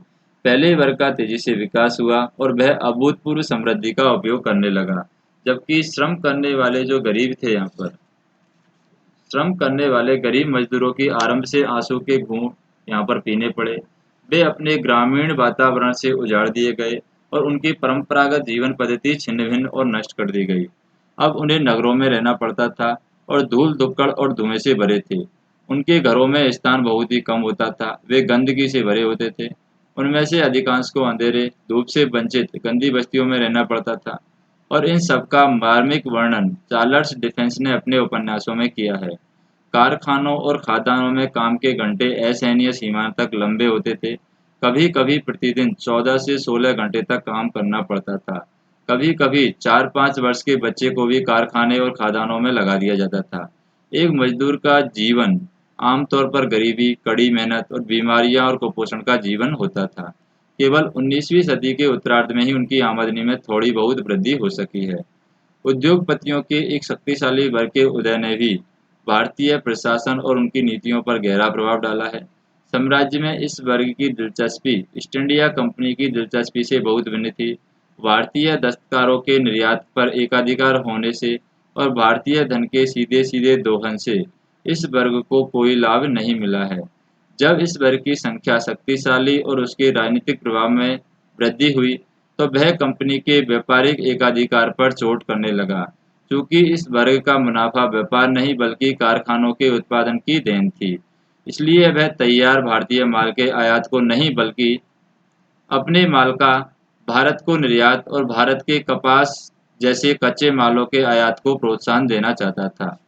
पहले वर्ग का तेजी से विकास हुआ और वह अभूतपूर्व समृद्धि का उपयोग करने लगा, जबकि श्रम करने वाले गरीब मजदूरों की आरंभ से आंसू के घूंट यहाँ पर पीने पड़े। वे अपने ग्रामीण वातावरण से उजाड़ दिए गए और उनकी परंपरागत जीवन पद्धति छिन्न भिन्न और नष्ट कर दी गई। अब उन्हें नगरों में रहना पड़ता था और धूल धुक्कड़ और धुएं से भरे थे। उनके घरों में स्थान बहुत ही कम होता था, वे गंदगी से भरे होते थे। उनमें से अधिकांश को अंधेरे, धूप से वंचित गंदी बस्तियों में रहना पड़ता था। और इन सबका मार्मिक वर्णन चार्ल्स डिफेंस ने अपने उपन्यासों में किया है। कारखानों और खदानों में काम के घंटे असहनीय सीमा तक लंबे होते थे। कभी कभी प्रतिदिन 14 से 16 घंटे तक काम करना पड़ता था। कभी कभी 4-5 वर्ष के बच्चे को भी कारखाने और खदानों में लगा दिया जाता था। एक मजदूर का जीवन आमतौर पर गरीबी, कड़ी मेहनत और बीमारियां और कुपोषण का जीवन होता था। केवल 19वीं सदी के उत्तरार्ध में ही उनकी आमदनी में थोड़ी बहुत वृद्धि हो सकी है। उद्योगपतियों के एक शक्तिशाली वर्ग के उदय ने भी भारतीय प्रशासन और उनकी नीतियों पर गहरा प्रभाव डाला है। साम्राज्य में इस वर्ग की दिलचस्पी ईस्ट इंडिया कंपनी की दिलचस्पी से बहुत भिन्न थी। भारतीय दस्तकारों के निर्यात पर एकाधिकार होने से और भारतीय धन के सीधे सीधे दोहन से इस वर्ग को कोई लाभ नहीं मिला है। जब इस वर्ग की संख्या शक्तिशाली और उसके राजनीतिक प्रभाव में वृद्धि हुई, तो वह कंपनी के व्यापारिक एकाधिकार पर चोट करने लगा। चूंकि इस वर्ग का मुनाफा व्यापार नहीं बल्कि कारखानों के उत्पादन की देन थी, इसलिए वह तैयार भारतीय माल के आयात को नहीं बल्कि अपने माल का भारत को निर्यात और भारत के कपास जैसे कच्चे मालों के आयात को प्रोत्साहन देना चाहता था।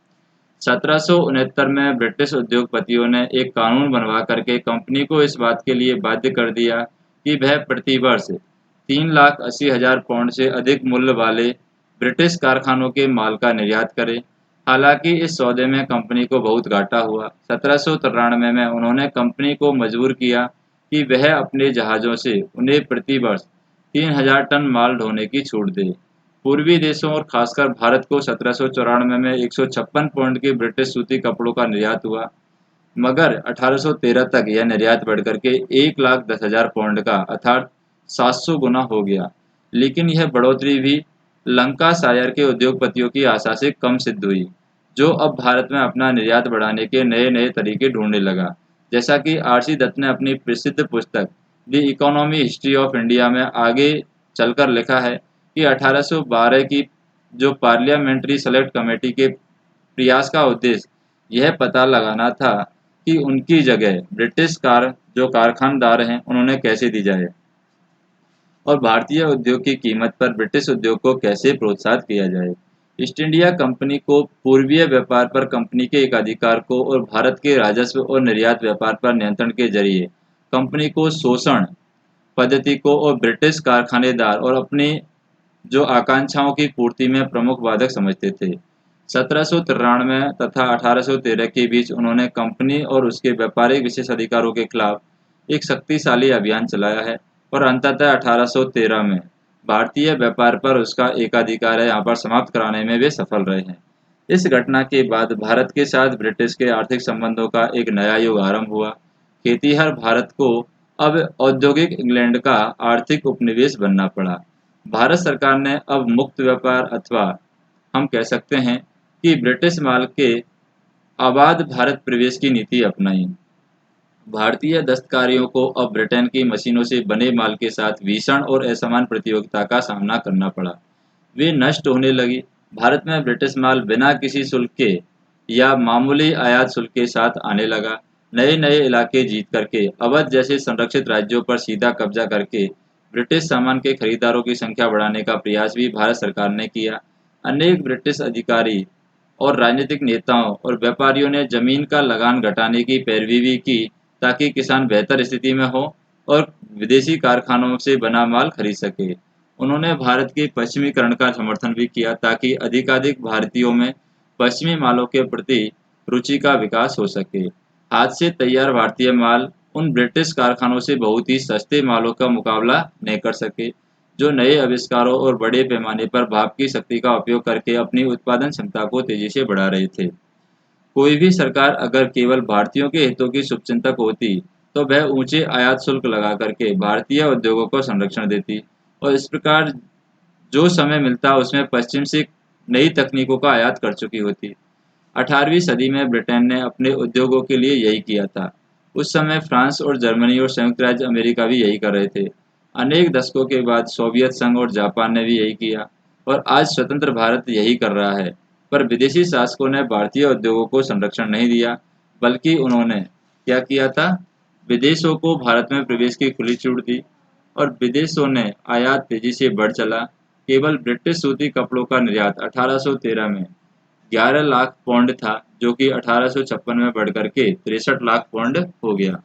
1769 में ब्रिटिश उद्योगपतियों ने एक कानून बनवा करके कंपनी को इस बात के लिए बाध्य कर दिया कि वह प्रति वर्ष 3,80,000 पाउंड से अधिक मूल्य वाले ब्रिटिश कारखानों के माल का निर्यात करे। हालांकि इस सौदे में कंपनी को बहुत घाटा हुआ। 1793 में उन्होंने कंपनी को मजबूर किया कि वह अपने जहाज़ों से उन्हें प्रति वर्ष 3,000 टन माल ढोने की छूट दे। पूर्वी देशों और खासकर भारत को 1794 में 156 पाउंड के ब्रिटिश सूती कपड़ों का निर्यात हुआ, मगर 1813 तक यह निर्यात बढ़कर के 1,10,000 पाउंड का अर्थात 700 गुना हो गया। लेकिन यह बढ़ोतरी भी लंकाशायर के उद्योगपतियों की आशा से कम सिद्ध हुई, जो अब भारत में अपना निर्यात बढ़ाने के नए नए तरीके ढूंढने लगा। जैसा कि आर.सी. दत्त ने अपनी प्रसिद्ध पुस्तक the economy history of India में आगे चलकर लिखा है कि 1812 की जो पार्लियामेंट्री सेलेक्ट कमेटी के प्रयास का उद्देश्य यह पता लगाना था कि उनकी जगह ब्रिटिश कार जो कारखानदार हैं उन्होंने कैसे दी जाए और भारतीय उद्योग की कीमत पर ब्रिटिश उद्योग को कैसे प्रोत्साहित किया जाए। ईस्ट इंडिया कंपनी को पूर्वीय व्यापार पर कंपनी के एकाधिकार को और भारत के राजस्व और निर्यात व्यापार पर नियंत्रण के जरिए कंपनी को शोषण पद्धति को और ब्रिटिश कारखानेदार और अपनी जो आकांक्षाओं की पूर्ति में प्रमुख बाधक समझते थे। 1793 तथा 1813 के बीच उन्होंने कंपनी और उसके व्यापारिक विशेषाधिकारों के खिलाफ एक शक्तिशाली अभियान चलाया है और अंततः 1813 में भारतीय व्यापार पर उसका एकाधिकार यहाँ पर समाप्त कराने में वे सफल रहे हैं। इस घटना के बाद भारत के साथ ब्रिटिश के आर्थिक संबंधों का एक नया युग आरंभ हुआ। खेतीहर भारत को अब औद्योगिक इंग्लैंड का आर्थिक उपनिवेश बनना पड़ा। भारत सरकार ने अब मुक्त व्यापार अथवा हम कह सकते हैं कि ब्रिटिश माल के आबाद भारत प्रवेश की नीति अपनाई। भारतीय दस्तकारियों को अब ब्रिटेन की मशीनों से बने माल के साथ भीषण और असमान प्रतियोगिता का सामना करना पड़ा। वे नष्ट होने लगी। भारत में ब्रिटिश माल बिना किसी शुल्क के या मामूली आयात शुल्क के साथ आने लगा। नए नए इलाके जीत करके अवध जैसे संरक्षित राज्यों पर सीधा कब्जा करके ब्रिटिश सामान के खरीदारों की संख्या बढ़ाने का प्रयास भी भारत सरकार ने किया। अनेक ब्रिटिश अधिकारी और राजनीतिक नेताओं और व्यापारियों ने जमीन का लगान घटाने की पैरवी भी की ताकि किसान बेहतर स्थिति में हो और विदेशी कारखानों से बना माल खरीद सके। उन्होंने भारत के पश्चिमीकरण का समर्थन भी किया ताकि अधिकाधिक भारतीयों में पश्चिमी मालों के प्रति रुचि का विकास हो सके। हाथ से तैयार भारतीय माल उन ब्रिटिश कारखानों से बहुत ही सस्ते मालों का मुकाबला नहीं कर सके जो नए आविष्कारों और बड़े पैमाने पर भाप की शक्ति का उपयोग करके अपनी उत्पादन क्षमता को तेजी से बढ़ा रहे थे। कोई भी सरकार अगर केवल भारतीयों के हितों की शुभचिंतक होती तो वह ऊंचे आयात शुल्क लगा करके भारतीय उद्योगों को संरक्षण देती और इस प्रकार जो समय मिलता उसमें पश्चिम से नई तकनीकों का आयात कर चुकी होती। 18वीं सदी में ब्रिटेन ने अपने उद्योगों के लिए यही किया था। उस समय फ्रांस और जर्मनी और संयुक्त राज्य अमेरिका भी यही कर रहे थे। अनेक दशकों के बाद सोवियत संघ और जापान ने भी यही किया और आज स्वतंत्र भारत यही कर रहा है। पर विदेशी शासकों ने भारतीय उद्योगों को संरक्षण नहीं दिया, बल्कि उन्होंने क्या किया था, विदेशों को भारत में प्रवेश की खुली छूट दी और विदेशों ने आयात तेजी से बढ़ चला। केवल ब्रिटिश सूती कपड़ों का निर्यात 1813 में 11 लाख पौंड था जो कि 1856 में बढ़कर के 63 लाख पौंड हो गया।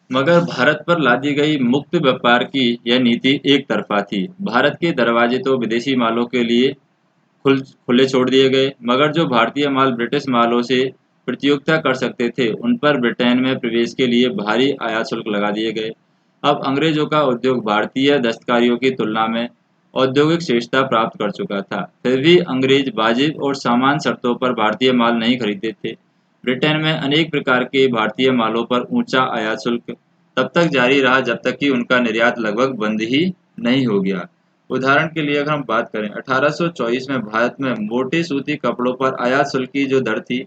मगर भारत पर लादी गई मुक्त व्यापार की यह नीति एक तरफा थी। भारत के दरवाजे तो विदेशी मालों के लिए खुले छोड़ दिए गए, मगर जो भारतीय माल ब्रिटिश मालों से प्रतियोगिता कर सकते थे उन पर ब्रिटेन में प्रवेश के लिए भारी आयात शुल्क लगा दिए गए। अब अंग्रेजों का उद्योग भारतीय दस्तकारियों की तुलना में औद्योगिक श्रेष्ठता प्राप्त कर चुका था। फिर भी अंग्रेज वाजिब और समान शर्तों पर भारतीय माल नहीं खरीदते थे। ब्रिटेन में अनेक प्रकार के भारतीय मालों पर ऊंचा आयात शुल्क तब तक जारी रहा जब तक कि उनका निर्यात लगभग बंद ही नहीं हो गया। उदाहरण के लिए अगर हम बात करें 1824 में भारत में मोटे सूती कपड़ों पर आयात शुल्क की जो दर थी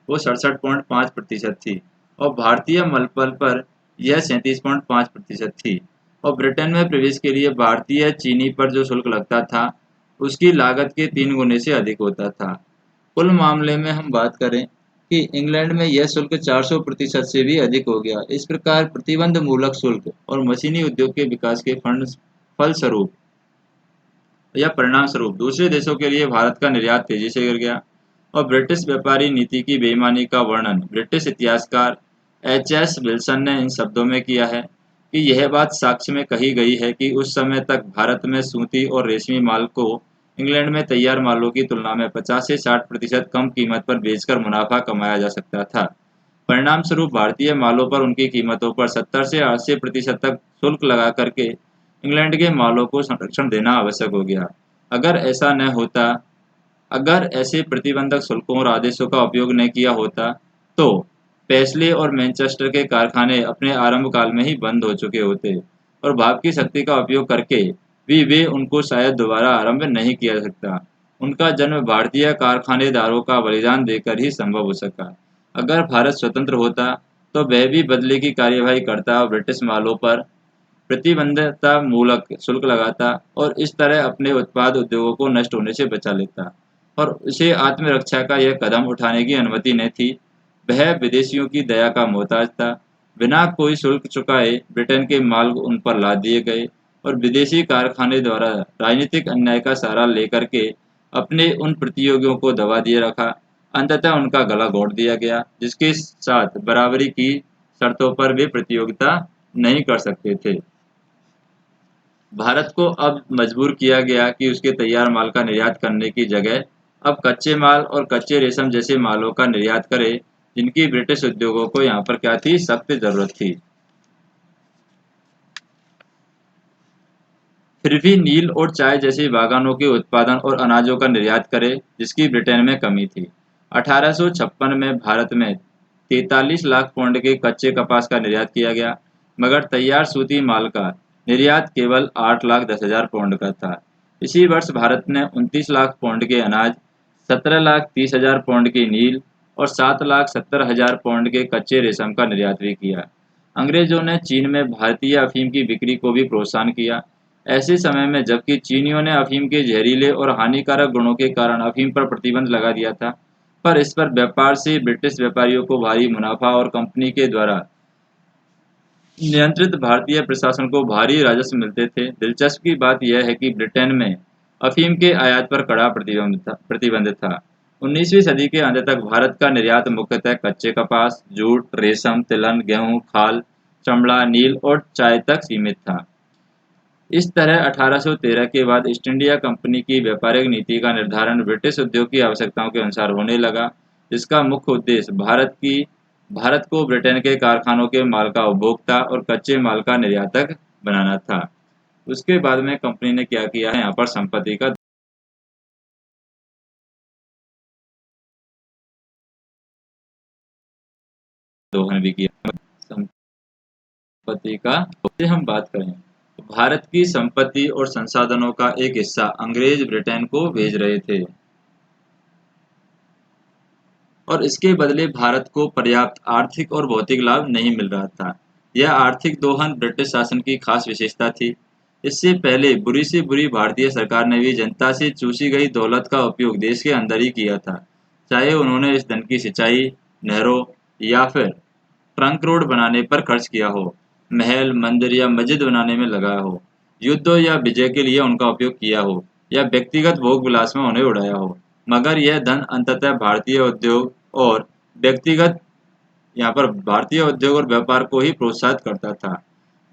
वो 67.5% थी और भारतीय मलपल पर यह 37.5% थी और ब्रिटेन में प्रवेश के लिए भारतीय चीनी पर जो शुल्क लगता था उसकी लागत के 3 गुने से अधिक होता था। कुल मामले में हम बात करें कि इंग्लैंड में यह शुल्क 400% से भी अधिक हो गया। इस प्रकार प्रतिबंध मूलक शुल्क और मशीनी उद्योग के विकास के फलस्वरूप या परिणाम स्वरूप दूसरे देशों के लिए भारत का निर्यात तेजी से गिर गया और ब्रिटिश व्यापारी नीति की बेईमानी का वर्णन ब्रिटिश इतिहासकार एच.एस. विल्सन ने इन शब्दों में किया है कि यह बात साक्ष्य में कही गई है कि उस समय तक भारत में सूती और रेशमी माल को इंग्लैंड में तैयार मालों की तुलना में 50 से 60% कम कीमत पर बेचकर मुनाफा कमाया जा सकता था। परिणाम स्वरूप भारतीय मालों पर उनकी कीमतों पर 70 से 80% तक शुल्क लगा करके इंग्लैंड के मालों को संरक्षण देना आवश्यक हो गया। अगर ऐसा न होता, अगर ऐसे प्रतिबंधक शुल्कों और आदेशों का उपयोग न किया होता तो पेस्ले और मैनचेस्टर के कारखाने अपने आरंभ काल में ही बंद हो चुके होते और भाप की शक्ति का उपयोग करके भी वे उनको शायद दोबारा आरंभ नहीं किया जा सकता। उनका जन्म भारतीय कारखानेदारों का बलिदान देकर ही संभव हो सका। अगर भारत स्वतंत्र होता तो वह भी बदले की कार्यवाही करता और ब्रिटिश मालों पर प्रतिबंधता मूलक शुल्क लगाता और इस तरह अपने उत्पाद उद्योगों को नष्ट होने से बचा लेता। और उसे आत्मरक्षा का यह कदम उठाने की अनुमति न थी। वह विदेशियों की दया का मोहताज था। बिना कोई शुल्क चुकाए ब्रिटेन के माल उन पर लाद दिए गए और विदेशी कारखाने द्वारा राजनीतिक अन्याय का सहारा लेकर के अपने उन प्रतियोगियों को दबा दिए रखा। अंततः उनका गला घोंट दिया गया, जिसके साथ बराबरी की शर्तों पर वे प्रतियोगिता नहीं कर सकते थे। भारत को अब मजबूर किया गया कि उसके तैयार माल का निर्यात करने की जगह अब कच्चे माल और कच्चे रेशम जैसे मालों का निर्यात करे, जिनकी ब्रिटिश उद्योगों को यहाँ पर क्या थी, सख्त जरूरत थी। फिर भी नील और चाय जैसे बागानों के उत्पादन और अनाजों का निर्यात करे, जिसकी ब्रिटेन में कमी थी। 1856 में भारत में 43 लाख पौंड के कच्चे कपास का निर्यात किया गया, मगर तैयार सूती माल का निर्यात केवल 8,10,000 पौंड का था। इसी वर्ष भारत ने 29 लाख पौंड के अनाज, 17,30,000 पौंड की नील और 7,70,000 पौंड के कच्चे रेशम का निर्यात भी किया। अंग्रेजों ने चीन में भारतीय अफीम की बिक्री को भी प्रोत्साहन किया। ऐसे समय में जबकि चीनियों ने अफीम के जहरीले और हानिकारक गुणों के कारण अफीम पर प्रतिबंध लगा दिया था, पर इस पर व्यापार से ब्रिटिश व्यापारियों को भारी मुनाफा और कंपनी के द्वारा नियंत्रित भारतीय प्रशासन को भारी राजस्व मिलते थे। दिलचस्प की बात यह है कि ब्रिटेन में अफीम के आयात पर कड़ा प्रतिबंध था। 19वीं सदी के अंत तक भारत का निर्यात मुख्यतः कच्चे कपास, जूट, रेशम, तिलहन, गेहूं, खाल, चमड़ा, नील और चाय तक सीमित था। इस तरह 1813 के बाद ईस्ट इंडिया कंपनी की व्यापारिक नीति का निर्धारण ब्रिटिश उद्योग की आवश्यकताओं के अनुसार होने लगा, जिसका मुख्य उद्देश्य भारत को ब्रिटेन के कारखानों के माल का उपभोक्ता और कच्चे माल का निर्यातक बनाना था। उसके बाद में कंपनी ने क्या किया है, यहाँ पर संपत्ति का दोहन भी किया। संपत्ति का से हम बात करें तो भारत की संपत्ति और संसाधनों का एक हिस्सा अंग्रेज ब्रिटेन को भेज रहे थे और इसके बदले भारत को पर्याप्त आर्थिक और भौतिक लाभ नहीं मिल रहा था। यह आर्थिक दोहन ब्रिटिश शासन की खास विशेषता थी। इससे पहले बुरी से बुरी भारतीय सरकार ने भी जनता से चूसी गई दौलत का उपयोग देश के अंदर ही किया था, चाहे उन्होंने इस धन की सिंचाई, नहरों या फिर ट्रंक रोड बनाने पर खर्च किया हो, महल, मंदिर या मस्जिद बनाने में लगाया हो, युद्धों या विजय के लिए उनका उपयोग किया हो या व्यक्तिगत भोग विलास में उन्हें उड़ाया हो, मगर यह धन अंततः भारतीय उद्योग और व्यक्तिगत यहाँ पर भारतीय उद्योग और व्यापार को ही प्रोत्साहित करता था,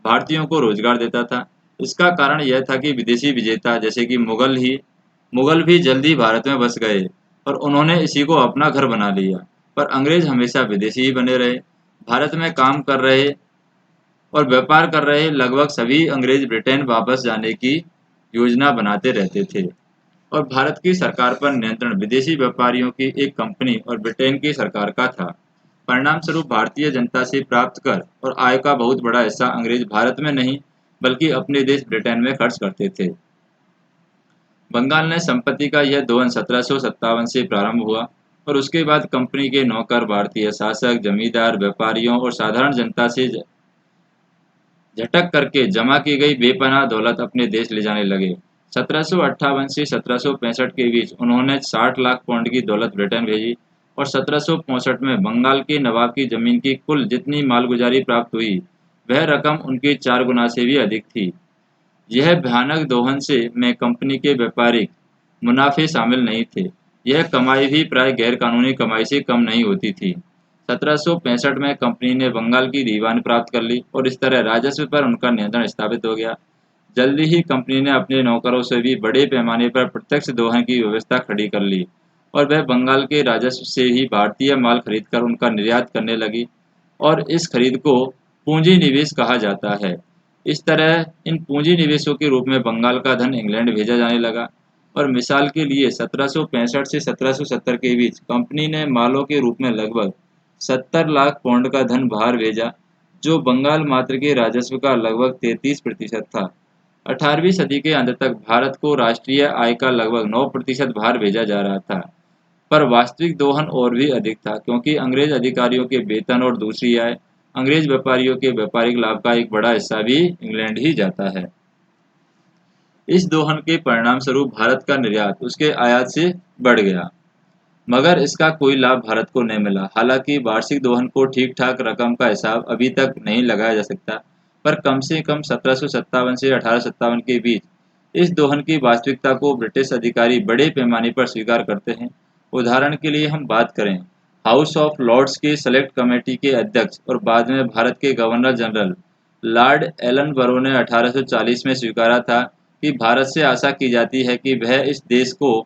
भारतीयों को रोजगार देता था। इसका कारण यह था कि विदेशी विजेता जैसे कि मुगल भी जल्दी भारत में बस गए और उन्होंने इसी को अपना घर बना लिया, पर अंग्रेज हमेशा विदेशी ही बने रहे। भारत में काम कर रहे और व्यापार कर रहे लगभग सभी अंग्रेज ब्रिटेन वापस जाने की योजना बनाते रहते थे और भारत की सरकार पर नियंत्रण विदेशी व्यापारियों की एक कंपनी और ब्रिटेन की सरकार का था। परिणाम स्वरूप भारतीय जनता से प्राप्त कर और आय का बहुत बड़ा हिस्सा अंग्रेज भारत में नहीं बल्कि अपने देश ब्रिटेन में खर्च करते थे। बंगाल ने संपत्ति का यह दोहन 1757 से प्रारंभ हुआ और उसके बाद कंपनी के नौकर भारतीय शासक, जमींदार, व्यापारियों और साधारण जनता से झटक करके जमा की गई बेपनाह दौलत अपने देश ले जाने लगे। 1758 से 1765 के बीच उन्होंने 60 लाख पौंड की दौलत ब्रिटेन भेजी और 1765 में बंगाल के नवाब की जमीन की कुल जितनी मालगुजारी प्राप्त हुई, वह रकम उनके 4 गुना से भी अधिक थी। यह भयानक दोहन से में कंपनी के व्यापारिक मुनाफे शामिल नहीं थे। यह कमाई भी प्राय गैरकानूनी कमाई से कम नहीं होती थी। 1765 में कंपनी ने बंगाल की दीवानी प्राप्त कर ली और इस तरह राजस्व पर उनका नियंत्रण स्थापित हो गया। जल्दी ही कंपनी ने अपने नौकरों से भी बड़े पैमाने पर प्रत्यक्ष दोहन की व्यवस्था खड़ी कर ली और वह बंगाल के राजस्व से ही भारतीय माल खरीदकर उनका निर्यात करने लगी और इस खरीद को पूंजी निवेश कहा जाता है। इस तरह इन पूंजी निवेशों के रूप में बंगाल का धन इंग्लैंड भेजा जाने लगा और मिसाल के लिए 1765 से 1770 के बीच कंपनी ने मालों के रूप में लगभग 70 लाख पौंड का धन बाहर भेजा, जो बंगाल मात्र के राजस्व का लगभग 33% था। 18वीं सदी के अंत तक भारत को राष्ट्रीय आय का लगभग 9% बाहर भेजा जा रहा था, पर वास्तविक दोहन और भी अधिक था क्योंकि अंग्रेज अधिकारियों के वेतन और दूसरी आय, अंग्रेज व्यापारियों के व्यापारिक लाभ का एक बड़ा हिस्सा भी इंग्लैंड ही जाता है। इस दोहन के परिणाम स्वरूप भारत का निर्यात उसके आयात से बढ़ गया, मगर इसका कोई लाभ भारत को नहीं मिला। हालांकि वार्षिक दोहन को ठीक ठाक रकम का हिसाब अभी तक नहीं लगाया जा सकता, पर कम से कम 1757 से 1857 के बीच इस दोहन की वास्तविकता को ब्रिटिश अधिकारी बड़े पैमाने पर स्वीकार करते हैं। उदाहरण के लिए हम बात करें, हाउस ऑफ लॉर्ड्स के सेलेक्ट कमेटी के अध्यक्ष और बाद में भारत के गवर्नर जनरल लॉर्ड एलन बरो ने 1840 में स्वीकारा था कि भारत से आशा की जाती है कि वह इस देश को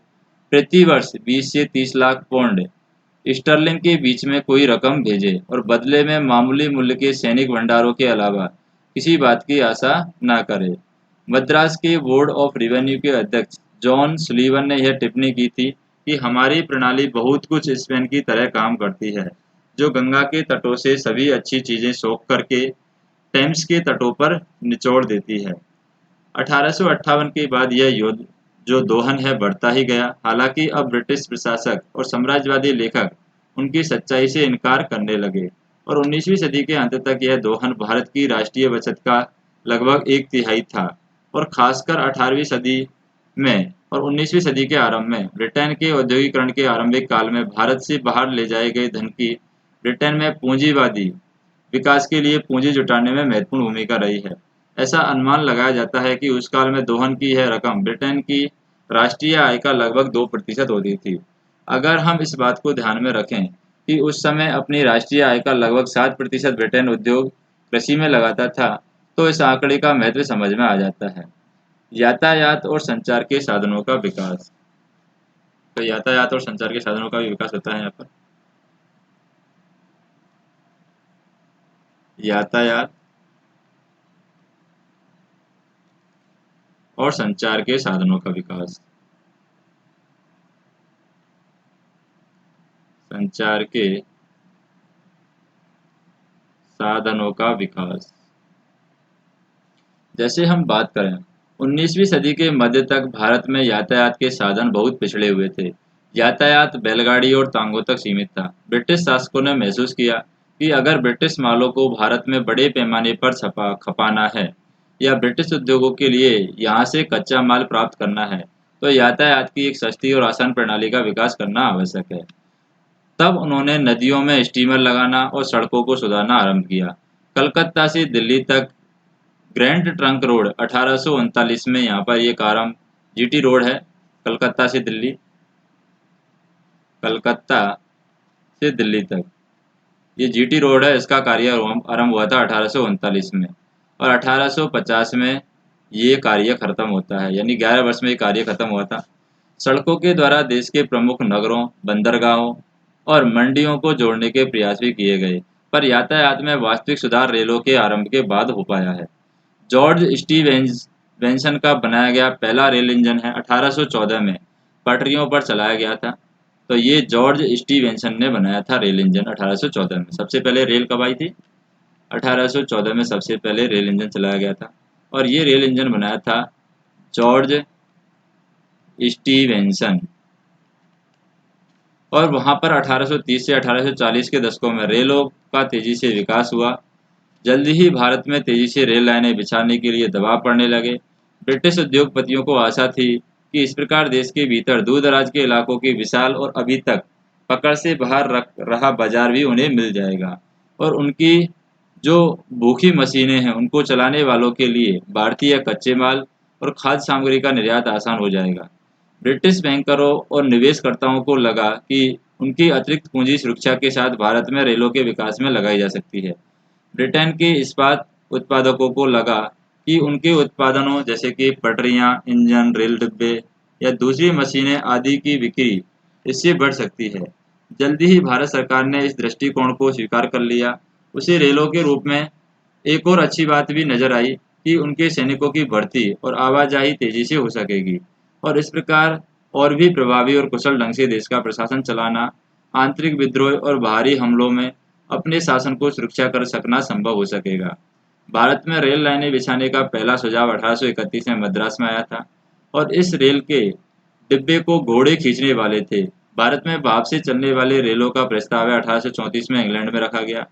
प्रति वर्ष 20 से 30 लाख पौंड स्टर्लिंग के बीच में कोई रकम भेजे और बदले में मामूली मूल्य के सैनिक भंडारों के अलावा किसी बात की आशा न करे। मद्रास के बोर्ड ऑफ रिवेन्यू के अध्यक्ष जॉन सुलीवन ने यह टिप्पणी की थी कि हमारी प्रणाली बहुत कुछ स्पेन की तरह काम करती है, जो गंगा के तटों से सभी अच्छी चीजें सोख करके टेम्स के तटों पर निचोड़ देती है। 1858 के बाद यह युद्ध जो दोहन है बढ़ता ही गया। हालांकि अब ब्रिटिश प्रशासक और साम्राज्यवादी लेखक उनकी सच्चाई से इनकार करने लगे और 19वीं सदी के अंत तक यह दोहन भारत की राष्ट्रीय बचत का लगभग एक तिहाई था, और खासकर 18वीं सदी में और 19वीं सदी के आरंभ में ब्रिटेन के औद्योगिकरण के आरंभिक काल में भारत से बाहर ले जाए गए धन की ब्रिटेन में पूंजीवादी विकास के लिए पूंजी जुटाने में महत्वपूर्ण भूमिका रही है। ऐसा अनुमान लगाया जाता है कि उस काल में दोहन की यह रकम ब्रिटेन की राष्ट्रीय आय का लगभग 2% होती थी। अगर हम इस बात को ध्यान में रखें कि उस समय अपनी राष्ट्रीय आय का लगभग 7% ब्रिटेन उद्योग कृषि में लगाता था, तो इस आंकड़े का महत्व समझ में आ जाता है। यातायात और संचार के साधनों का विकास। तो यातायात और संचार के साधनों का भी विकास होता है यहाँ पर। यातायात और संचार के साधनों का विकास। संचार के साधनों का विकास। जैसे हम बात करें, 19वीं सदी के मध्य तक भारत में यातायात के साधन बहुत पिछड़े हुए थे। यातायात बैलगाड़ी और तांगों तक सीमित था। ब्रिटिश शासकों ने महसूस किया कि अगर ब्रिटिश मालों को भारत में बड़े पैमाने पर खपाना है या ब्रिटिश उद्योगों के लिए यहाँ से कच्चा माल प्राप्त करना है, तो यातायात की एक सस्ती और आसान प्रणाली का विकास करना आवश्यक है। तब उन्होंने नदियों में स्टीमर लगाना और सड़कों को सुधारना आरंभ किया। कलकत्ता से दिल्ली तक ग्रैंड ट्रंक रोड 1839 में यहाँ पर ये आरंभ जीटी रोड है। कलकत्ता से दिल्ली, कलकत्ता से दिल्ली तक ये जीटी रोड है। इसका कार्य आरंभ हुआ था 1839 में और 1850 में ये कार्य खत्म होता है, यानी 11 वर्ष में ये कार्य खत्म हुआ था। सड़कों के द्वारा देश के प्रमुख नगरों, बंदरगाहों और मंडियों को जोड़ने के प्रयास भी किए गए, पर यातायात में वास्तविक सुधार रेलों के आरंभ के बाद हो पाया है। जॉर्ज स्टीवेंसन का बनाया गया पहला रेल इंजन है 1814 में पटरियों पर चलाया गया था। तो ये जॉर्ज स्टीवेंसन ने बनाया था रेल इंजन 1814 में। सबसे पहले रेल कब आई थी? 1814 में सबसे पहले रेल इंजन चलाया गया था, और ये रेल इंजन बनाया था जॉर्ज स्टीवेंसन। और वहाँ पर 1830 से 1840 के दशकों में रेलों का तेजी से विकास हुआ। जल्दी ही भारत में तेजी से रेल लाइनें बिछाने के लिए दबाव पड़ने लगे। ब्रिटिश उद्योगपतियों को आशा थी कि इस प्रकार देश के भीतर दूर दराज के इलाकों की विशाल और अभी तक पकड़ से बाहर रहा बाजार भी उन्हें मिल जाएगा, और उनकी जो भूखी मशीनें हैं उनको चलाने वालों के लिए भारतीय कच्चे माल और खाद्य सामग्री का निर्यात आसान हो जाएगा। ब्रिटिश बैंकरों और निवेशकर्ताओं को लगा कि उनकी अतिरिक्त पूंजी सुरक्षा के साथ भारत में रेलों के विकास में लगाई जा सकती है। ब्रिटेन के इस्पात उत्पादकों को लगा कि उनके उत्पादनों जैसे कि पटरियां, इंजन, रेल डिब्बे या दूसरी मशीनें आदि की बिक्री इससे बढ़ सकती है। जल्दी ही भारत सरकार ने इस दृष्टिकोण को स्वीकार कर लिया। उसे रेलों के रूप में एक और अच्छी बात भी नजर आई कि उनके सैनिकों की भर्ती और आवाजाही तेजी से हो सकेगी, और इस प्रकार और भी प्रभावी और कुशल ढंग से देश का प्रशासन चलाना, आंतरिक विद्रोह और बाहरी हमलों में अपने शासन को सुरक्षा कर सकना संभव हो सकेगा। भारत में रेल लाइनें बिछाने का पहला सुझाव 1831 में मद्रास में आया था, और इस रेल के डिब्बे को घोड़े खींचने वाले थे। भारत में भाप से चलने वाले रेलों का प्रस्ताव 1834 में इंग्लैंड में रखा गया।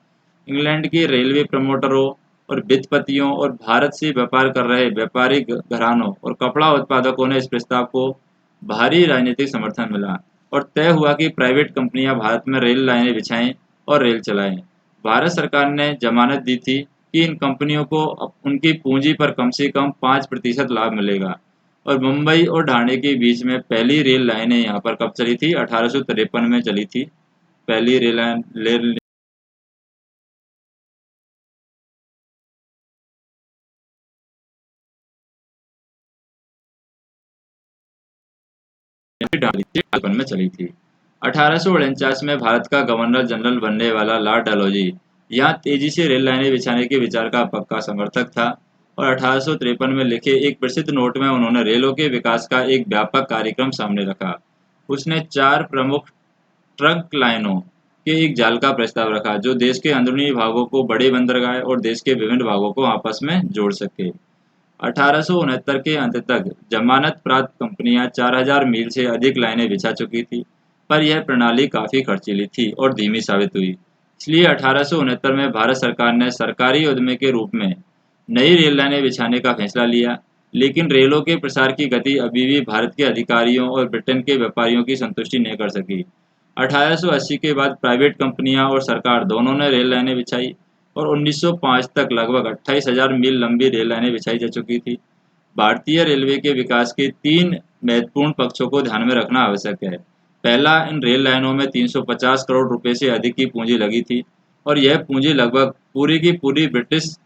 इंग्लैंड के रेलवे प्रमोटरों और वित्तपतियों और भारत से व्यापार कर रहे व्यापारी घरानों और कपड़ा उत्पादकों ने इस प्रस्ताव को भारी राजनीतिक समर्थन मिला और तय हुआ कि प्राइवेट कंपनियां भारत में रेल लाइनें बिछाएं और रेल चलाएं। भारत सरकार ने जमानत दी थी कि इन कंपनियों को उनकी पूंजी पर कम से कम 5% लाभ मिलेगा। और मुंबई और ठाणे के बीच में पहली रेल लाइनें यहाँ पर कब चली थी? 1853 में चली थी पहली रेल डाली थी, 1853 में चली थी। 1849 में भारत का गवर्नर जनरल बनने वाला लॉर्ड डलहौजी यहाँ तेजी से रेल लाइनें बिछाने के विचार का पक्का समर्थक था और 1853 में लिखे एक प्रसिद्ध नोट में उन्होंने रेलों के विकास का एक व्यापक कार्यक्रम सामने रखा। उसने 4 प्रमुख ट्रंक लाइनों के एक जाल का प्रस्ताव रखा जो देश के अंदरूनी भागों को बड़े बंदरगाह और देश के विभिन्न भागों को आपस में जोड़ सके। 1869 के अंत तक जमानत प्राप्त कंपनियां 4000 मील से अधिक लाइनें बिछा चुकी थी, पर यह प्रणाली काफी खर्चीली थी और धीमी साबित हुई। इसलिए 1869 में भारत सरकार ने सरकारी उद्यम के रूप में नई रेल लाइनें बिछाने का फैसला लिया, लेकिन रेलों के प्रसार की गति अभी भी भारत के अधिकारियों और ब्रिटेन के व्यापारियों की संतुष्टि नहीं कर सकी। 1880 के बाद प्राइवेट कंपनियां और सरकार दोनों ने रेल लाइनें बिछाई और 1905 तक लगभग 28,000 मील लंबी रेल लाइनें बिछाई जा चुकी थी। भारतीय रेलवे के विकास के 3 महत्वपूर्ण पक्षों को ध्यान में रखना आवश्यक है। पहला, इन रेल लाइनों में 350 करोड़ रुपए से अधिक की पूंजी लगी थी और यह पूंजी लगभग पूरी की पूरी ब्रिटिश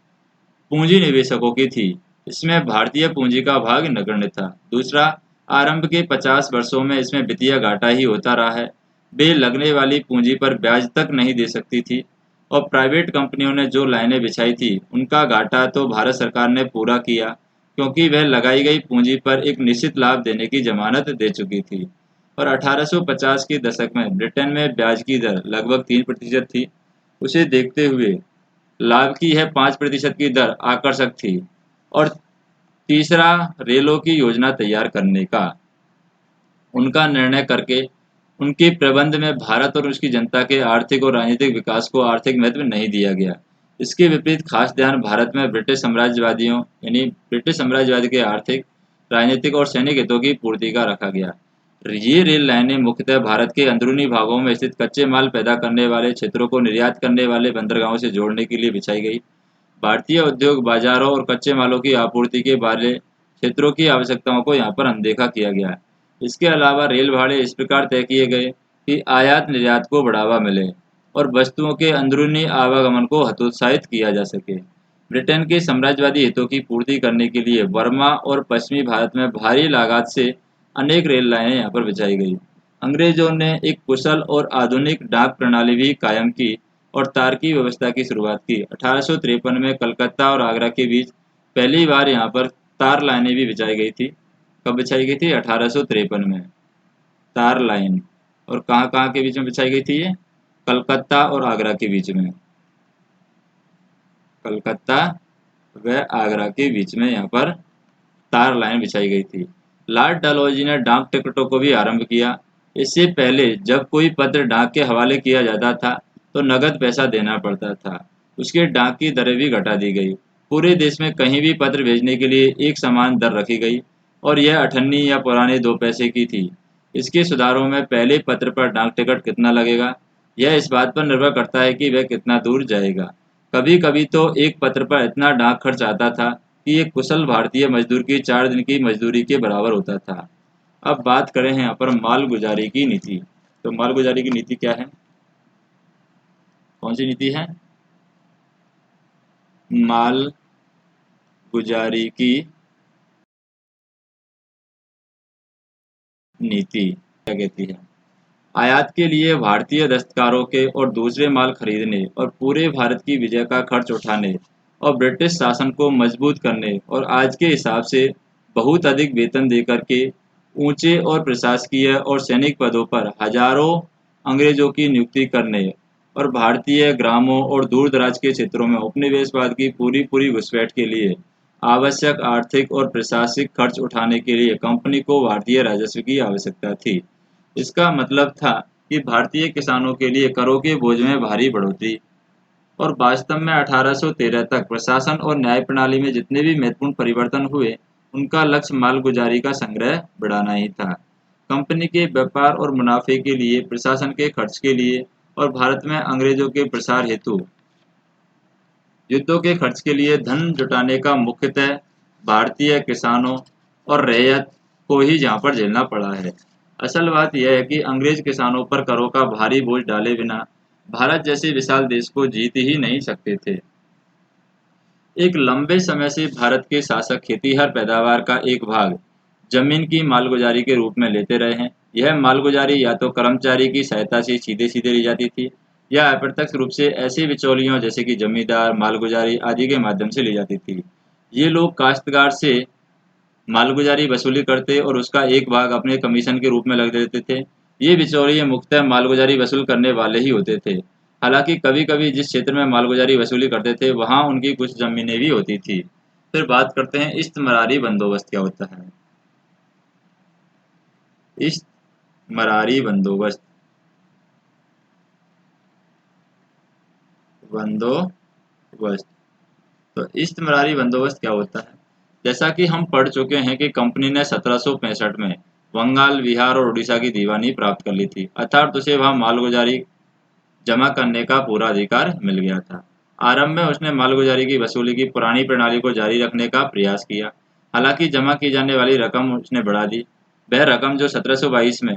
पूंजी निवेशकों की थी। इसमें भारतीय पूंजी का भाग नगण्य था। दूसरा, आरंभ के 50 वर्षों में इसमें वित्तीय घाटा ही होता रहा है। वे लगने वाली पूंजी पर ब्याज तक नहीं दे सकती थी और प्राइवेट कंपनियों ने जो लाइनें बिछाई थी उनका घाटा तो भारत सरकार ने पूरा किया, क्योंकि वह लगाई गई पूंजी पर एक निश्चित लाभ देने की जमानत दे चुकी थी। और 1850 के दशक में ब्रिटेन में ब्याज की दर लगभग 3% थी। उसे देखते हुए लाभ की यह 5% की दर आकर्षक थी। और तीसरा, रेलों की योजना तैयार करने का उनका निर्णय करके उनके प्रबंध में भारत और उसकी जनता के आर्थिक और राजनीतिक विकास को आर्थिक महत्व नहीं दिया गया। इसके विपरीत खास ध्यान भारत में ब्रिटिश साम्राज्यवादियों यानी ब्रिटिश साम्राज्यवाद के आर्थिक, राजनीतिक और सैनिक हितों की पूर्ति का रखा गया। ये रेल लाइनें मुख्यतः भारत के अंदरूनी भागों में स्थित कच्चे माल पैदा करने वाले क्षेत्रों को निर्यात करने वाले बंदरगाहों से जोड़ने के लिए बिछाई गई। भारतीय उद्योग बाजारों और कच्चे मालों की आपूर्ति के वाले क्षेत्रों की आवश्यकताओं को यहाँ पर अनदेखा किया गया। इसके अलावा रेल भाड़े इस प्रकार तय किए गए कि आयात निर्यात को बढ़ावा मिले और वस्तुओं के अंदरूनी आवागमन को हतोत्साहित किया जा सके। ब्रिटेन के साम्राज्यवादी हितों की पूर्ति करने के लिए बर्मा और पश्चिमी भारत में भारी लागत से अनेक रेल लाइनें यहाँ पर बिछाई गई। अंग्रेजों ने एक कुशल और आधुनिक डाक प्रणाली भी कायम की और तार की व्यवस्था की शुरुआत की। 1853 में कलकत्ता और आगरा के बीच पहली बार यहाँ पर तार लाइनें भी बिछाई गई थी। कब बिछाई गई थी? 1853 में तार लाइन। और कहाँ कहाँ के बीच में बिछाई गई थी ये? कलकत्ता और आगरा के बीच में। कलकत्ता व आगरा के बीच में यहाँ पर तार लाइन बिछाई गई थी। लॉर्ड डलहौजी ने डाक टिकटों को भी आरंभ किया। इससे पहले जब कोई पत्र डाक के हवाले किया जाता था तो नगद पैसा देना पड़ता था। उसके डाक की दरें भी घटा दी गई। पूरे देश में कहीं भी पत्र भेजने के लिए एक समान दर रखी गई और यह अठन्नी या पुराने 2 पैसे की थी। इसके सुधारों में पहले पत्र पर डाक टिकट कितना लगेगा, यह इस बात पर निर्भर करता है कि वह कितना दूर जाएगा। कभी कभी तो एक पत्र पर इतना डाक खर्च आता था कि एक कुशल भारतीय मजदूर की 4 दिन की मजदूरी के बराबर होता था। अब बात करें यहाँ पर मालगुजारी की नीति। तो मालगुजारी की नीति क्या है? कौन सी नीति है? माल गुजारी की नीति क्या कहती है? आयात के लिए भारतीय दस्तकारों के और दूसरे माल खरीदने और पूरे भारत की विजय का खर्च उठाने और ब्रिटिश शासन को मजबूत करने और आज के हिसाब से बहुत अधिक वेतन देकर के ऊंचे और प्रशासकीय और सैनिक पदों पर हजारों अंग्रेजों की नियुक्ति करने और भारतीय ग्रामों और दूर दराज के क्षेत्रों में उपनिवेशवाद की पूरी पूरी घुसपैठ के लिए आवश्यक आर्थिक और प्रशासनिक खर्च उठाने के लिए कंपनी को भारतीय राजस्व की आवश्यकता थी। इसका मतलब था कि भारतीय किसानों के लिए करों के बोझ में भारी बढ़ोतरी, और वास्तव में 1813 तक प्रशासन और न्याय प्रणाली में जितने भी महत्वपूर्ण परिवर्तन हुए, उनका लक्ष्य मालगुजारी का संग्रह बढ़ाना ही था। कंपनी के व्यापार और मुनाफे के लिए, प्रशासन के खर्च के लिए और भारत में अंग्रेजों के प्रसार हेतु युद्धों के खर्च के लिए धन जुटाने का मुख्यतः भारतीय किसानों और रैयत को ही यहाँ पर झेलना पड़ा है। असल बात यह है कि अंग्रेज किसानों पर करों का भारी बोझ डाले बिना भारत जैसे विशाल देश को जीत ही नहीं सकते थे। एक लंबे समय से भारत के शासक खेतीहर पैदावार का एक भाग जमीन की मालगुजारी के रूप में लेते रहे हैं। यह मालगुजारी या तो कर्मचारी की सहायता से सीधे सीधे ली जाती थी या अप्रत्यक्ष रूप से ऐसे बिचौलियों जैसे कि जमींदार, मालगुजारी आदि के माध्यम से ली जाती थी। ये लोग काश्तकार से मालगुजारी वसूली करते और उसका एक भाग अपने कमीशन के रूप में लग देते थे। ये बिचौलिए मुख्यतः मालगुजारी वसूल करने वाले ही होते थे। हालांकि कभी कभी जिस क्षेत्र में मालगुजारी वसूली करते थे वहां उनकी कुछ जमीनें भी होती थी। फिर बात करते हैं इस्तेमारी बंदोबस्त क्या होता है। इस्तेमारी बंदोबस्त बंदोबस्त तो इस्तेमारी बंदोबस्त क्या होता है। जैसा कि हम पढ़ चुके हैं कि कंपनी ने 1765 में बंगाल, बिहार और उड़ीसा की दीवानी प्राप्त कर ली थी, अर्थात उसे वहां मालगुजारी जमा करने का पूरा अधिकार मिल गया था। आरंभ में उसने मालगुजारी की वसूली की पुरानी प्रणाली को जारी रखने का प्रयास किया। हालांकि जमा की जाने वाली रकम उसने बढ़ा दी। वह रकम जो 1722 में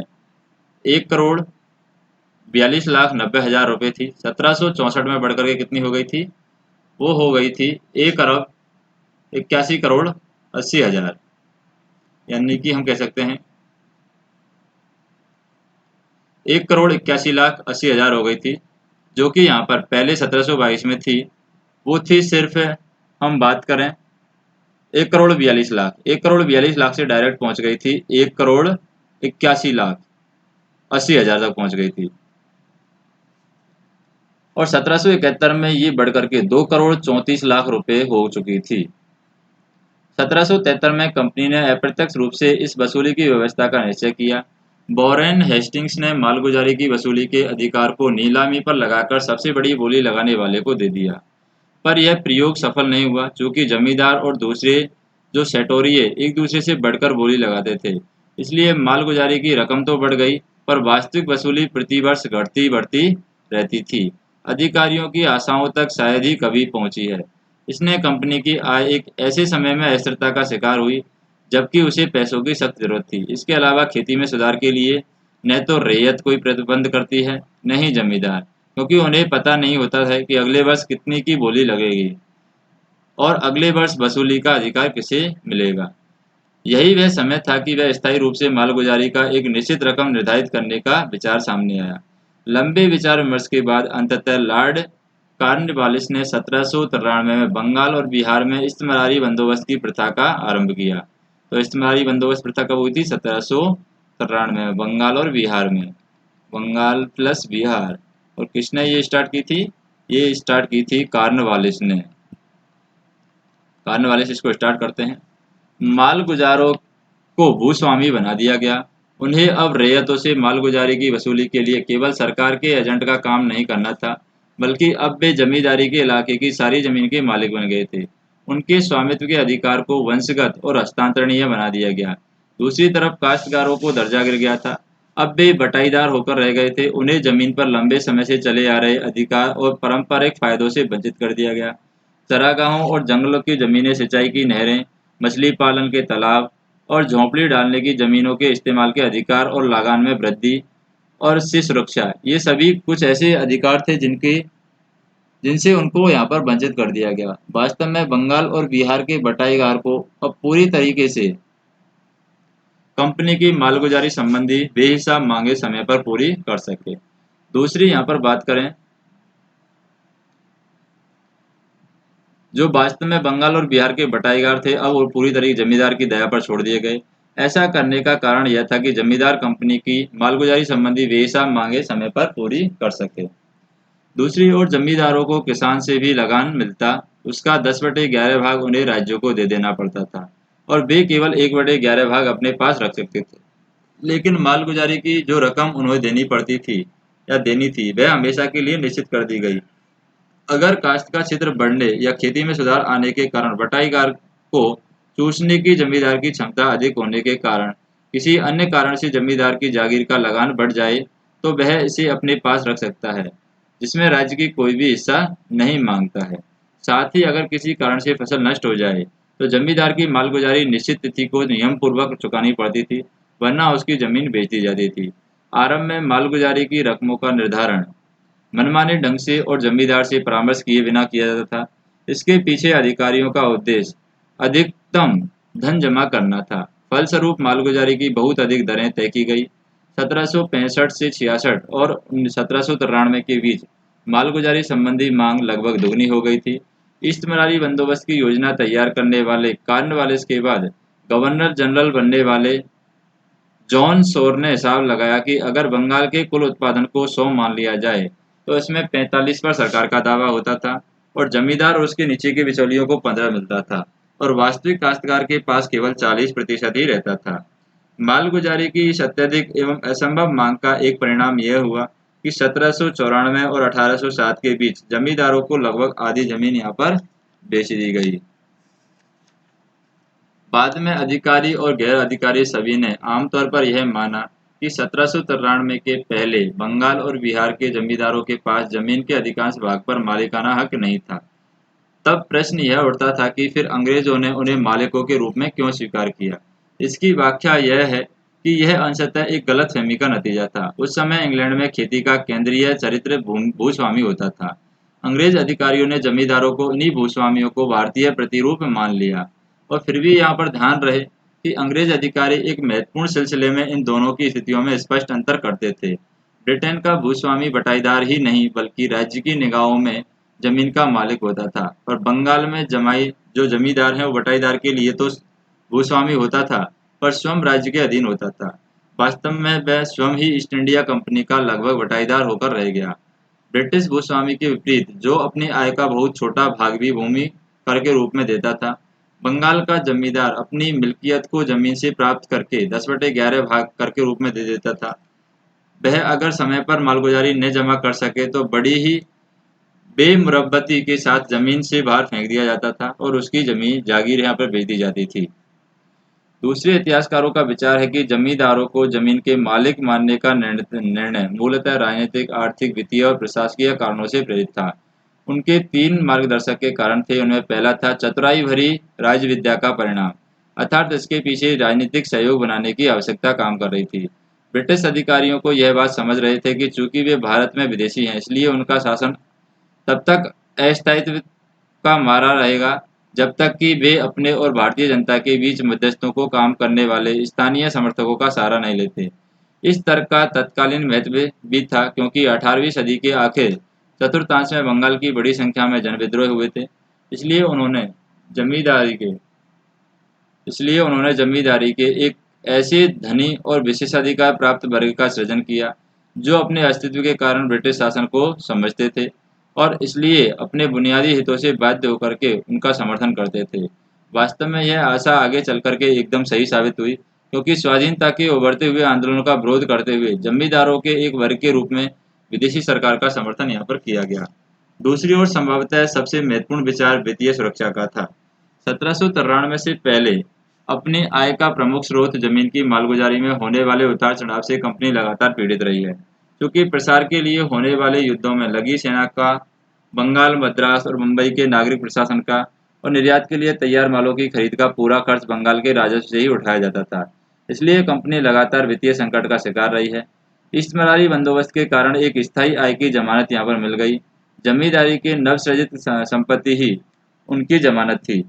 1,42,90,000 रुपये थी, 1764 में बढ़कर के कितनी हो गई थी, वो हो गई थी 1,81,80,80,000। यानी कि हम कह सकते हैं 1,81,80,000 हो गई थी, जो कि यहाँ पर पहले 1722 में थी। वो थी सिर्फ, हम बात करें 1,42,00,000, 1,42,00,000 से डायरेक्ट पहुंच गई थी 1,81,80,000 तक पहुंच गई थी। और 1771 में ये बढ़कर के 2,34,00,000 रुपए हो चुकी थी। 1773 में कंपनी ने अप्रत्यक्ष रूप से इस वसूली की व्यवस्था का निश्चय किया। वॉरेन हेस्टिंग्स ने मालगुजारी की वसूली के अधिकार को नीलामी पर लगाकर सबसे बड़ी बोली लगाने वाले को दे दिया, पर यह प्रयोग सफल नहीं हुआ, क्योंकि जमींदार और दूसरे जो सेटोरिये एक दूसरे से बढ़कर बोली लगाते थे। इसलिए मालगुजारी की रकम तो बढ़ गई, पर वास्तविक वसूली प्रतिवर्ष घटती बढ़ती रहती थी। अधिकारियों की आशाओं तक शायद ही कभी पहुंची है। इसने कंपनी की आय एक ऐसे समय में अस्थिरता का शिकार हुई जबकि उसे पैसों की सख्त जरूरत थी। इसके अलावा खेती में सुधार के लिए न तो रैयत कोई प्रतिबंध करती है, न ही जमींदार, क्योंकि उन्हें पता नहीं होता है कि अगले वर्ष कितनी की बोली लगेगी और अगले वर्ष वसूली का अधिकार किसे मिलेगा। यही वह समय था कि वह स्थायी रूप से मालगुजारी का एक निश्चित रकम निर्धारित करने का विचार सामने आया। लंबे विचार विमर्श के बाद अंततः लॉर्ड कॉर्नवालिस ने 1793 में बंगाल और बिहार में इस्तेमारी बंदोबस्त की प्रथा का आरंभ किया। तो इस्तेमारी बंदोबस्त प्रथा कब हुई थी? 1793 में बंगाल और बिहार में, बंगाल प्लस बिहार। और किसने ये स्टार्ट की थी? ये स्टार्ट की थी कॉर्नवालिस ने। कॉर्नवालिस इसको स्टार्ट करते हैं। मालगुजारों को भूस्वामी बना दिया गया। उन्हें अब रैयतों से मालगुजारी की वसूली के लिए केवल सरकार के एजेंट का काम नहीं करना था, बल्कि अब वे जमींदारी के इलाके की सारी जमीन के मालिक बन गए थे। उनके स्वामित्व के अधिकार को वंशगत और हस्तांतरणीय बना दिया गया। दूसरी तरफ काश्तकारों को दर्जा गिर गया था। अब वे बटाईदार होकर रह गए थे। उन्हें जमीन पर लंबे समय से चले आ रहे अधिकार और पारंपरिक फायदों से वंचित कर दिया गया। चरागाहों और जंगलों की जमीनें, सिंचाई की नहरें, मछली पालन के तालाब और झोंपड़ी डालने की जमीनों के इस्तेमाल के अधिकार और लगान में वृद्धि और इससे सुरक्षा, ये सभी कुछ ऐसे अधिकार थे जिनसे उनको यहाँ पर वंचित कर दिया गया। वास्तव में बंगाल और बिहार के बटाईदार को अब पूरी तरीके से कंपनी की मालगुजारी संबंधी बेहिसाब मांगे समय पर पूरी कर सके। दूसरी यहाँ पर बात करें, जो वास्तव में बंगाल और बिहार के बटाईदार थे, अब वो पूरी तरीके जमींदार की दया पर छोड़ दिए गए। ऐसा करने का कारण यह था कि जमींदार कंपनी की मालगुजारी संबंधी बेहिसाब मांगे समय पर पूरी कर सके। दूसरी ओर जमींदारों को किसान से भी लगान मिलता, उसका 10/11 भाग उन्हें राज्यों को दे देना पड़ता था और वे केवल 1/11 भाग अपने पास रख सकते थे। लेकिन मालगुजारी की जो रकम उन्हें देनी पड़ती थी या देनी थी, वह हमेशा के लिए निश्चित कर दी गई। अगर काश्त का क्षेत्र बढ़ने या खेती में सुधार आने के कारण बटाईदार को चूसने की जमींदार की क्षमता अधिक होने के कारण किसी अन्य कारण से जमींदार की जागीर का लगान बढ़ जाए तो वह इसे अपने पास रख सकता है, जिसमें राज्य की कोई भी हिस्सा नहीं मांगता है। साथ ही अगर किसी कारण से फसल नष्ट हो जाए तो जमींदार की मालगुजारी निश्चित तिथि को नियम पूर्वक चुकानी पड़ती थी, वरना उसकी जमीन बेच दी जाती थी। आरंभ में मालगुजारी की रकमों का निर्धारण मनमाने ढंग से और जमींदार से परामर्श किए बिना किया जाता था। इसके पीछे अधिकारियों का उद्देश्य अधिकतम धन जमा करना था। फलस्वरूप मालगुजारी की बहुत अधिक दरें तय की गई। 1765 से 66 और 1793 के बीच मालगुजारी संबंधी मांग लगभग दोगुनी हो गई थी। इश्तमरारी बंदोबस्त की योजना तैयार करने वाले कॉर्नवालिस के बाद गवर्नर जनरल बनने वाले जॉन सोर ने हिसाब लगाया कि अगर बंगाल के कुल उत्पादन को 100 मान लिया जाए तो इसमें 45 पर सरकार का दावा होता था और जमींदार और उसके नीचे के बिचौलियों को 15 मिलता था और वास्तविक काश्तकार के पास केवल 40% ही रहता था। मालगुजारी की इस अत्यधिक एवं असंभव मांग का एक परिणाम यह हुआ कि 1794 और 1807 के बीच जमींदारों को लगभग आधी जमीन यहाँ पर बेच दी गई। बाद में अधिकारी और गैर अधिकारी सभी ने आमतौर पर यह माना कि 1793 के पहले बंगाल और बिहार के जमींदारों के पास जमीन के अधिकांश भाग पर मालिकाना हक नहीं था। तब प्रश्न यह उठता था कि फिर अंग्रेजों ने उन्हें मालिकों के रूप में क्यों स्वीकार किया। इसकी व्याख्या यह है कि यह अंशतः एक गलतफहमी का नतीजा था। उस समय इंग्लैंड में खेती का केंद्रीय चरित्र भूस्वामी होता था। अंग्रेज अधिकारियों ने जमींदारों को इन्हीं भूस्वामियों को भारतीय प्रतिरूप मान लिया। और फिर भी यहाँ पर ध्यान रहे कि अंग्रेज अधिकारी एक महत्वपूर्ण सिलसिले में इन दोनों की स्थितियों में स्पष्ट अंतर करते थे। ब्रिटेन का भूस्वामी बटाईदार ही नहीं बल्कि राज्य की निगाहों में जमीन का मालिक होता था, और बंगाल में जमाई जो जमींदार है वो बटाईदार के लिए तो भूस्वामी होता था पर स्वयं राज्य के अधीन होता था। वास्तव में वह स्वयं ही ईस्ट इंडिया कंपनी का लगभग बटाईदार होकर रह गया। ब्रिटिश भूस्वामी के विपरीत जो अपनी आय का बहुत छोटा भाग भी भूमि कर के रूप में देता था, बंगाल का जमींदार अपनी मिल्कियत को जमीन से प्राप्त करके 10/11 भाग कर के रूप में दे देता था। वह अगर समय पर मालगुजारी न जमा कर सके तो बड़ी ही बेमुरब्बती के साथ जमीन से बाहर फेंक दिया जाता था और उसकी जमीन जागीर यहाँ पर बेच दी जाती थी। दूसरे इतिहासकारों का विचार है कि जमींदारों को जमीन के मालिक मानने का निर्णय मूलतः राजनीतिक, आर्थिक, वित्तीय और प्रशासकीय कारणों से प्रेरित था। उनके 3 मार्गदर्शक के कारण थे। उनमें पहला था चतुराई भरी राजविद्या का परिणाम, अर्थात इसके पीछे राजनीतिक सहयोग बनाने की आवश्यकता काम कर रही थी। ब्रिटिश अधिकारियों को यह बात समझ रहे थे कि चूंकि वे भारत में विदेशी हैं, इसलिए उनका शासन तब तक अस्थायित्व का मारा रहेगा जब तक कि वे अपने और भारतीय जनता के बीच मध्यस्थों को काम करने वाले स्थानीय समर्थकों का सहारा नहीं लेते। इस तर्क का तत्कालीन महत्व भी था क्योंकि 18वीं सदी के आखिर चतुर्थांश में बंगाल की बड़ी संख्या में जन विद्रोह हुए थे। इसलिए उन्होंने जमींदारी के इसलिए उन्होंने जमींदारी के एक ऐसे धनी और विशेषाधिकार प्राप्त वर्ग का सृजन किया जो अपने अस्तित्व के कारण ब्रिटिश शासन को समझते थे और इसलिए अपने बुनियादी हितों से बाध्य होकर के उनका समर्थन करते थे। वास्तव में यह आशा आगे चल कर के एकदम सही साबित हुई क्योंकि स्वाधीनता के उभरते हुए आंदोलनों का विरोध करते हुए जमींदारों के एक वर्ग के रूप में विदेशी सरकार का समर्थन यहाँ पर किया गया। दूसरी ओर संभवतः सबसे महत्वपूर्ण विचार वित्तीय सुरक्षा का था। 1793 से पहले अपनी आय का प्रमुख स्रोत जमीन की मालगुजारी में होने वाले उतार चढ़ाव से कंपनी लगातार पीड़ित रही है। क्योंकि प्रसार के लिए होने वाले युद्धों में लगी सेना का, बंगाल, मद्रास और मुंबई के नागरिक प्रशासन का और निर्यात के लिए तैयार मालों की खरीद का पूरा खर्च बंगाल के राजस्व से ही उठाया जाता था। इसलिए कंपनी लगातार वित्तीय संकट का शिकार रही है। इश्तमरारी बंदोबस्त के कारण एक स्थायी आय की जमानत यहाँ पर मिल गई। जमींदारी के नवसृजित संपत्ति ही उनकी जमानत थी।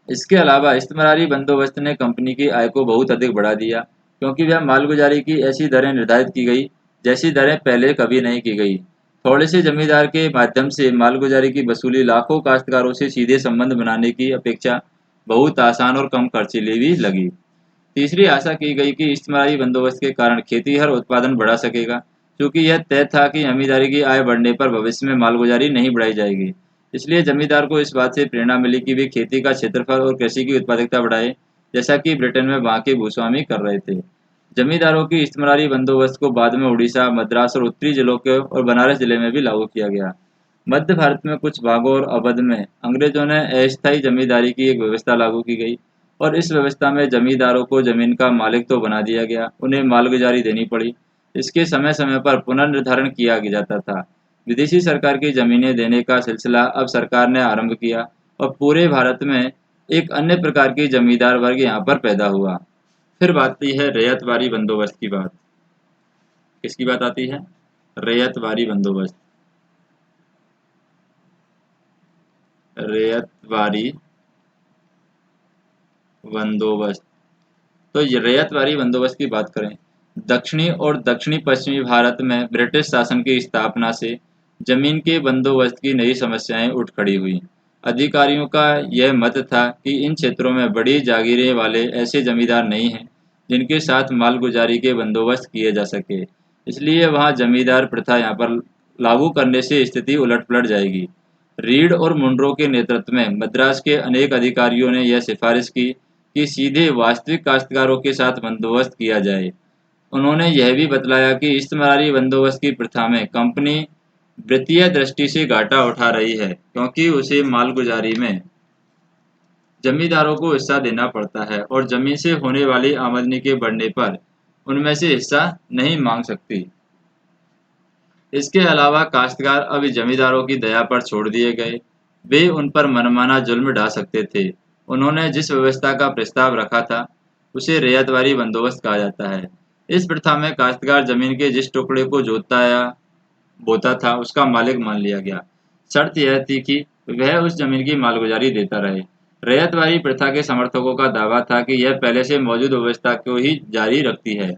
इसके अलावा इश्तमरारी बंदोबस्त ने कंपनी की आय को बहुत अधिक बढ़ा दिया क्योंकि वह मालगुजारी की ऐसी दरें निर्धारित की गई जैसी दरें पहले कभी नहीं की गई। थोड़े से जमींदार के माध्यम से मालगुजारी की वसूली लाखों काश्तकारों से सीधे संबंध बनाने की अपेक्षा बहुत आसान और कम खर्चीली भी लगी। तीसरी आशा की गई कि इश्तमरारी बंदोबस्त के कारण खेतीहर उत्पादन बढ़ा सकेगा क्योंकि यह तय था कि जमींदारी की आय बढ़ने पर भविष्य में मालगुजारी नहीं बढ़ाई जाएगी। इसलिए जमींदार को इस बात से प्रेरणा मिली कि वे खेती का क्षेत्रफल और कृषि की उत्पादकता बढ़ाए जैसा कि ब्रिटेन में वहाँ के भूस्वामी कर रहे थे। जमींदारों की इश्तमरारी बंदोबस्त को बाद में उड़ीसा, मद्रास और उत्तरी जिलों के और बनारस जिले में भी लागू किया गया। मध्य भारत में कुछ भागों और अवध में अंग्रेजों ने अस्थायी जमींदारी की एक व्यवस्था लागू की गई और इस व्यवस्था में जमींदारों को जमीन का मालिक तो बना दिया गया, उन्हें मालगुजारी देनी पड़ी। इसके समय समय पर पुनर्निर्धारण किया जाता था। विदेशी सरकार की जमीनें देने का सिलसिला अब सरकार ने आरंभ किया और पूरे भारत में एक अन्य प्रकार की जमींदार वर्ग यहाँ पर पैदा हुआ। फिर बात आती है रैयतवारी बंदोबस्त की बात। किसकी बात आती है? रैयतवारी बंदोबस्त। रैयतवारी बंदोबस्त। तो ये रैयतवारी बंदोबस्त की बात करें, दक्षिणी और दक्षिणी पश्चिमी भारत में ब्रिटिश शासन की स्थापना से जमीन के बंदोबस्त की नई समस्याएं उठ खड़ी हुई। अधिकारियों का यह मत था कि इन क्षेत्रों में बड़ी जागीरें वाले ऐसे जमींदार नहीं हैं जिनके साथ मालगुजारी के बंदोबस्त किए जा सके, इसलिए वहां जमींदार प्रथा यहाँ पर लागू करने से स्थिति उलट पलट जाएगी। रीड और मुनरो के नेतृत्व में मद्रास के अनेक अधिकारियों ने यह सिफारिश की कि सीधे वास्तविक काश्तकारों के साथ बंदोबस्त किया जाए। उन्होंने यह भी बतलाया कि इस्तेमारी बंदोबस्त की प्रथा में कंपनी वित्तीय दृष्टि से घाटा उठा रही है क्योंकि उसे मालगुजारी में जमींदारों को हिस्सा देना पड़ता है और जमीन से होने वाली आमदनी के बढ़ने पर उनमें से हिस्सा नहीं मांग सकती। इसके अलावा काश्तकार अब जमींदारों की दया पर छोड़ दिए गए, वे उन पर मनमाना जुल्म ढा सकते थे। उन्होंने जिस व्यवस्था का प्रस्ताव रखा था उसे रैयतवारी बंदोबस्त कहा जाता है। इस प्रथा में काश्तकार जमीन के जिस टुकड़े को जोतता या बोता था उसका मालिक मान लिया गया। शर्त यह थी कि वह उस जमीन की मालगुजारी देता रहे। रैयतवारी प्रथा के समर्थकों का दावा था कि यह पहले से मौजूद व्यवस्था को ही जारी रखती है।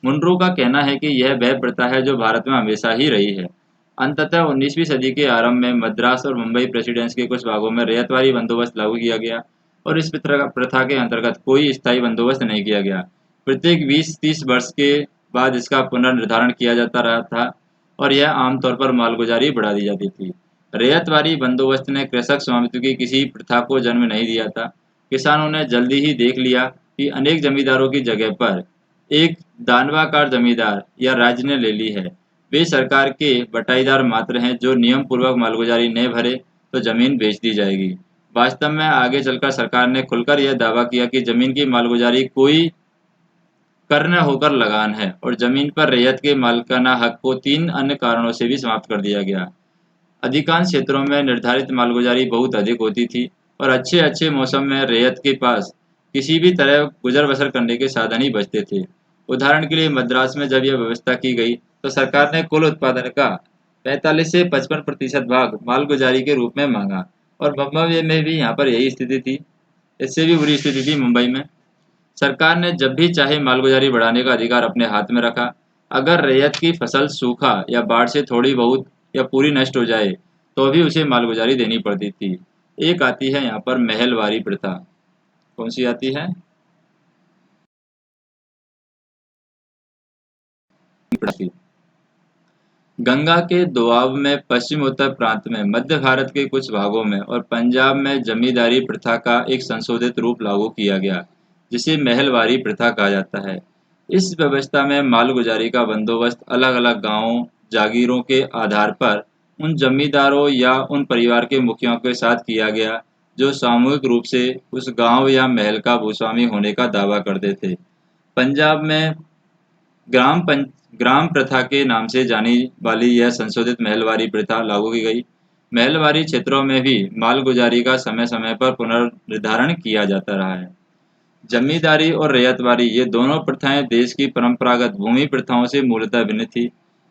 मुनरो का कहना है कि यह वह प्रथा है जो भारत में हमेशा ही रही है। अंततः 19वीं सदी के आरंभ में मद्रास और मुंबई प्रेसिडेंस के कुछ भागों में रैयतवारी बंदोबस्त लागू किया गया और इस प्रथा के अंतर्गत कोई स्थायी बंदोबस्त नहीं किया गया। प्रत्येक 20-30 वर्ष के बाद इसका पुनर्निर्धारण किया जाता रहा था और यह आमतौर पर मालगुजारी बढ़ा दी जाती थी। रैयतवारी बंदोबस्त ने कृषक स्वामित्व की किसी प्रथा को जन्म नहीं दिया था। किसानों ने जल्दी ही देख लिया कि अनेक जमींदारों की जगह पर एक दानवाकार जमींदार या राज्य ने ले ली है। वे सरकार के बटाईदार मात्र हैं। जो नियम पूर्वक मालगुजारी न भरे तो जमीन बेच दी जाएगी। वास्तव में आगे चलकर सरकार ने खुलकर यह दावा किया कि जमीन की मालगुजारी कोई कर न होकर लगान है और जमीन पर रैयत के मालिकाना हक को 3 अन्य कारणों से भी समाप्त कर दिया गया। अधिकांश क्षेत्रों में निर्धारित मालगुजारी बहुत अधिक होती थी और अच्छे अच्छे मौसम में रैयत के पास किसी भी तरह गुजर बसर करने के साधन ही बचते थे। उदाहरण के लिए मद्रास में जब यह व्यवस्था की गई तो सरकार ने कुल उत्पादन का 45 से 55% भाग मालगुजारी के रूप में मांगा और मुंबई में भी यहाँ पर यही स्थिति थी। इससे भी बुरी स्थिति थी मुंबई में। सरकार ने जब भी चाहे मालगुजारी बढ़ाने का अधिकार अपने हाथ में रखा। अगर रैयत की फसल सूखा या बाढ़ से थोड़ी बहुत या पूरी नष्ट हो जाए तो भी उसे मालगुजारी देनी पड़ती थी। एक आती है यहाँ पर महलवारी प्रथा। कौन सी आती है? गंगा के दोआब में पश्चिम उत्तर प्रांत में, मध्य भारत के कुछ भागों में और पंजाब में जमींदारी प्रथा का एक संशोधित रूप लागू किया गया जिसे महलवारी प्रथा कहा जाता है। इस व्यवस्था में मालगुजारी का बंदोबस्त अलग अलग गांवों जागीरों के आधार पर उन जमींदारों या उन परिवार के मुखियाओं के साथ किया गया जो सामूहिक रूप से उस गांव या महल का भूस्वामी होने का दावा करते थे। पंजाब में ग्राम पंच ग्राम प्रथा के नाम से जानी वाली यह संशोधित महलवारी प्रथा लागू की गई। महलवारी क्षेत्रों में भी मालगुजारी का समय समय पर पुनर्निर्धारण किया जाता रहा है। जमींदारी और रैयतवारी ये दोनों प्रथाएं देश की परंपरागत भूमि प्रथाओं से मूलतः भिन्न थी।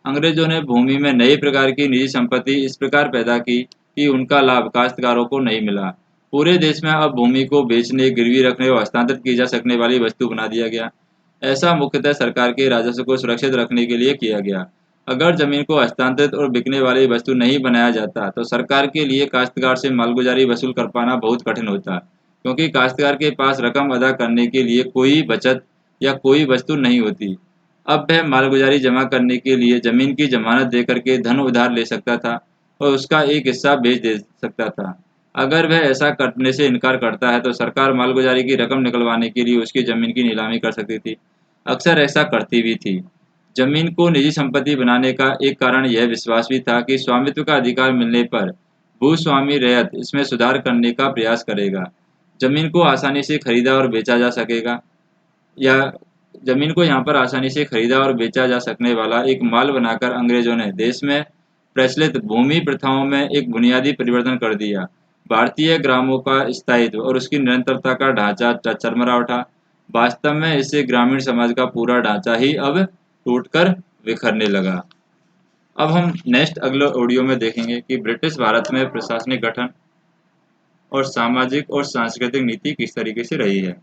अंग्रेजों ने भूमि में नई प्रकार की निजी संपत्ति इस प्रकार पैदा की कि उनका लाभ काश्तकारों को नहीं मिला। पूरे देश में अब भूमि को बेचने, गिरवी रखने और हस्तांतरित की जा सकने वाली वस्तु बना दिया गया। ऐसा मुख्यतः सरकार के राजस्व को सुरक्षित रखने के लिए किया गया। अगर जमीन को हस्तांतरित और बिकने वाली वस्तु नहीं बनाया जाता तो सरकार के लिए काश्तकार से मालगुजारी वसूल कर पाना बहुत कठिन होता, क्योंकि काश्तकार के पास रकम अदा करने के लिए कोई बचत या कोई वस्तु नहीं होती। अब वह मालगुजारी जमा करने के लिए जमीन की जमानत देकर के धन उधार ले सकता था और उसका एक हिस्सा बेच दे सकता था। अगर वह ऐसा करने से इनकार करता है तो सरकार मालगुजारी की रकम निकलवाने के लिए उसकी जमीन की नीलामी कर सकती थी। अक्सर ऐसा करती भी थी। जमीन को निजी संपत्ति बनाने का एक कारण यह विश्वास भी था कि स्वामित्व का अधिकार मिलने पर भूस्वामी रैयत इसमें सुधार करने का प्रयास करेगा। जमीन को आसानी से खरीदा और बेचा जा सकेगा, या जमीन को यहाँ पर आसानी से खरीदा और बेचा जा सकने वाला एक माल बनाकर अंग्रेजों ने देश में प्रचलित भूमि प्रथाओं में एक बुनियादी परिवर्तन कर दिया। भारतीय ग्रामों का स्थायित्व और उसकी निरंतरता का ढांचा चरमरा उठा। वास्तव में इससे ग्रामीण समाज का पूरा ढांचा ही अब टूटकर बिखरने लगा। अब हम नेक्स्ट अगले ऑडियो में देखेंगे कि ब्रिटिश भारत में प्रशासनिक गठन और सामाजिक और सांस्कृतिक नीति किस तरीके से रही है।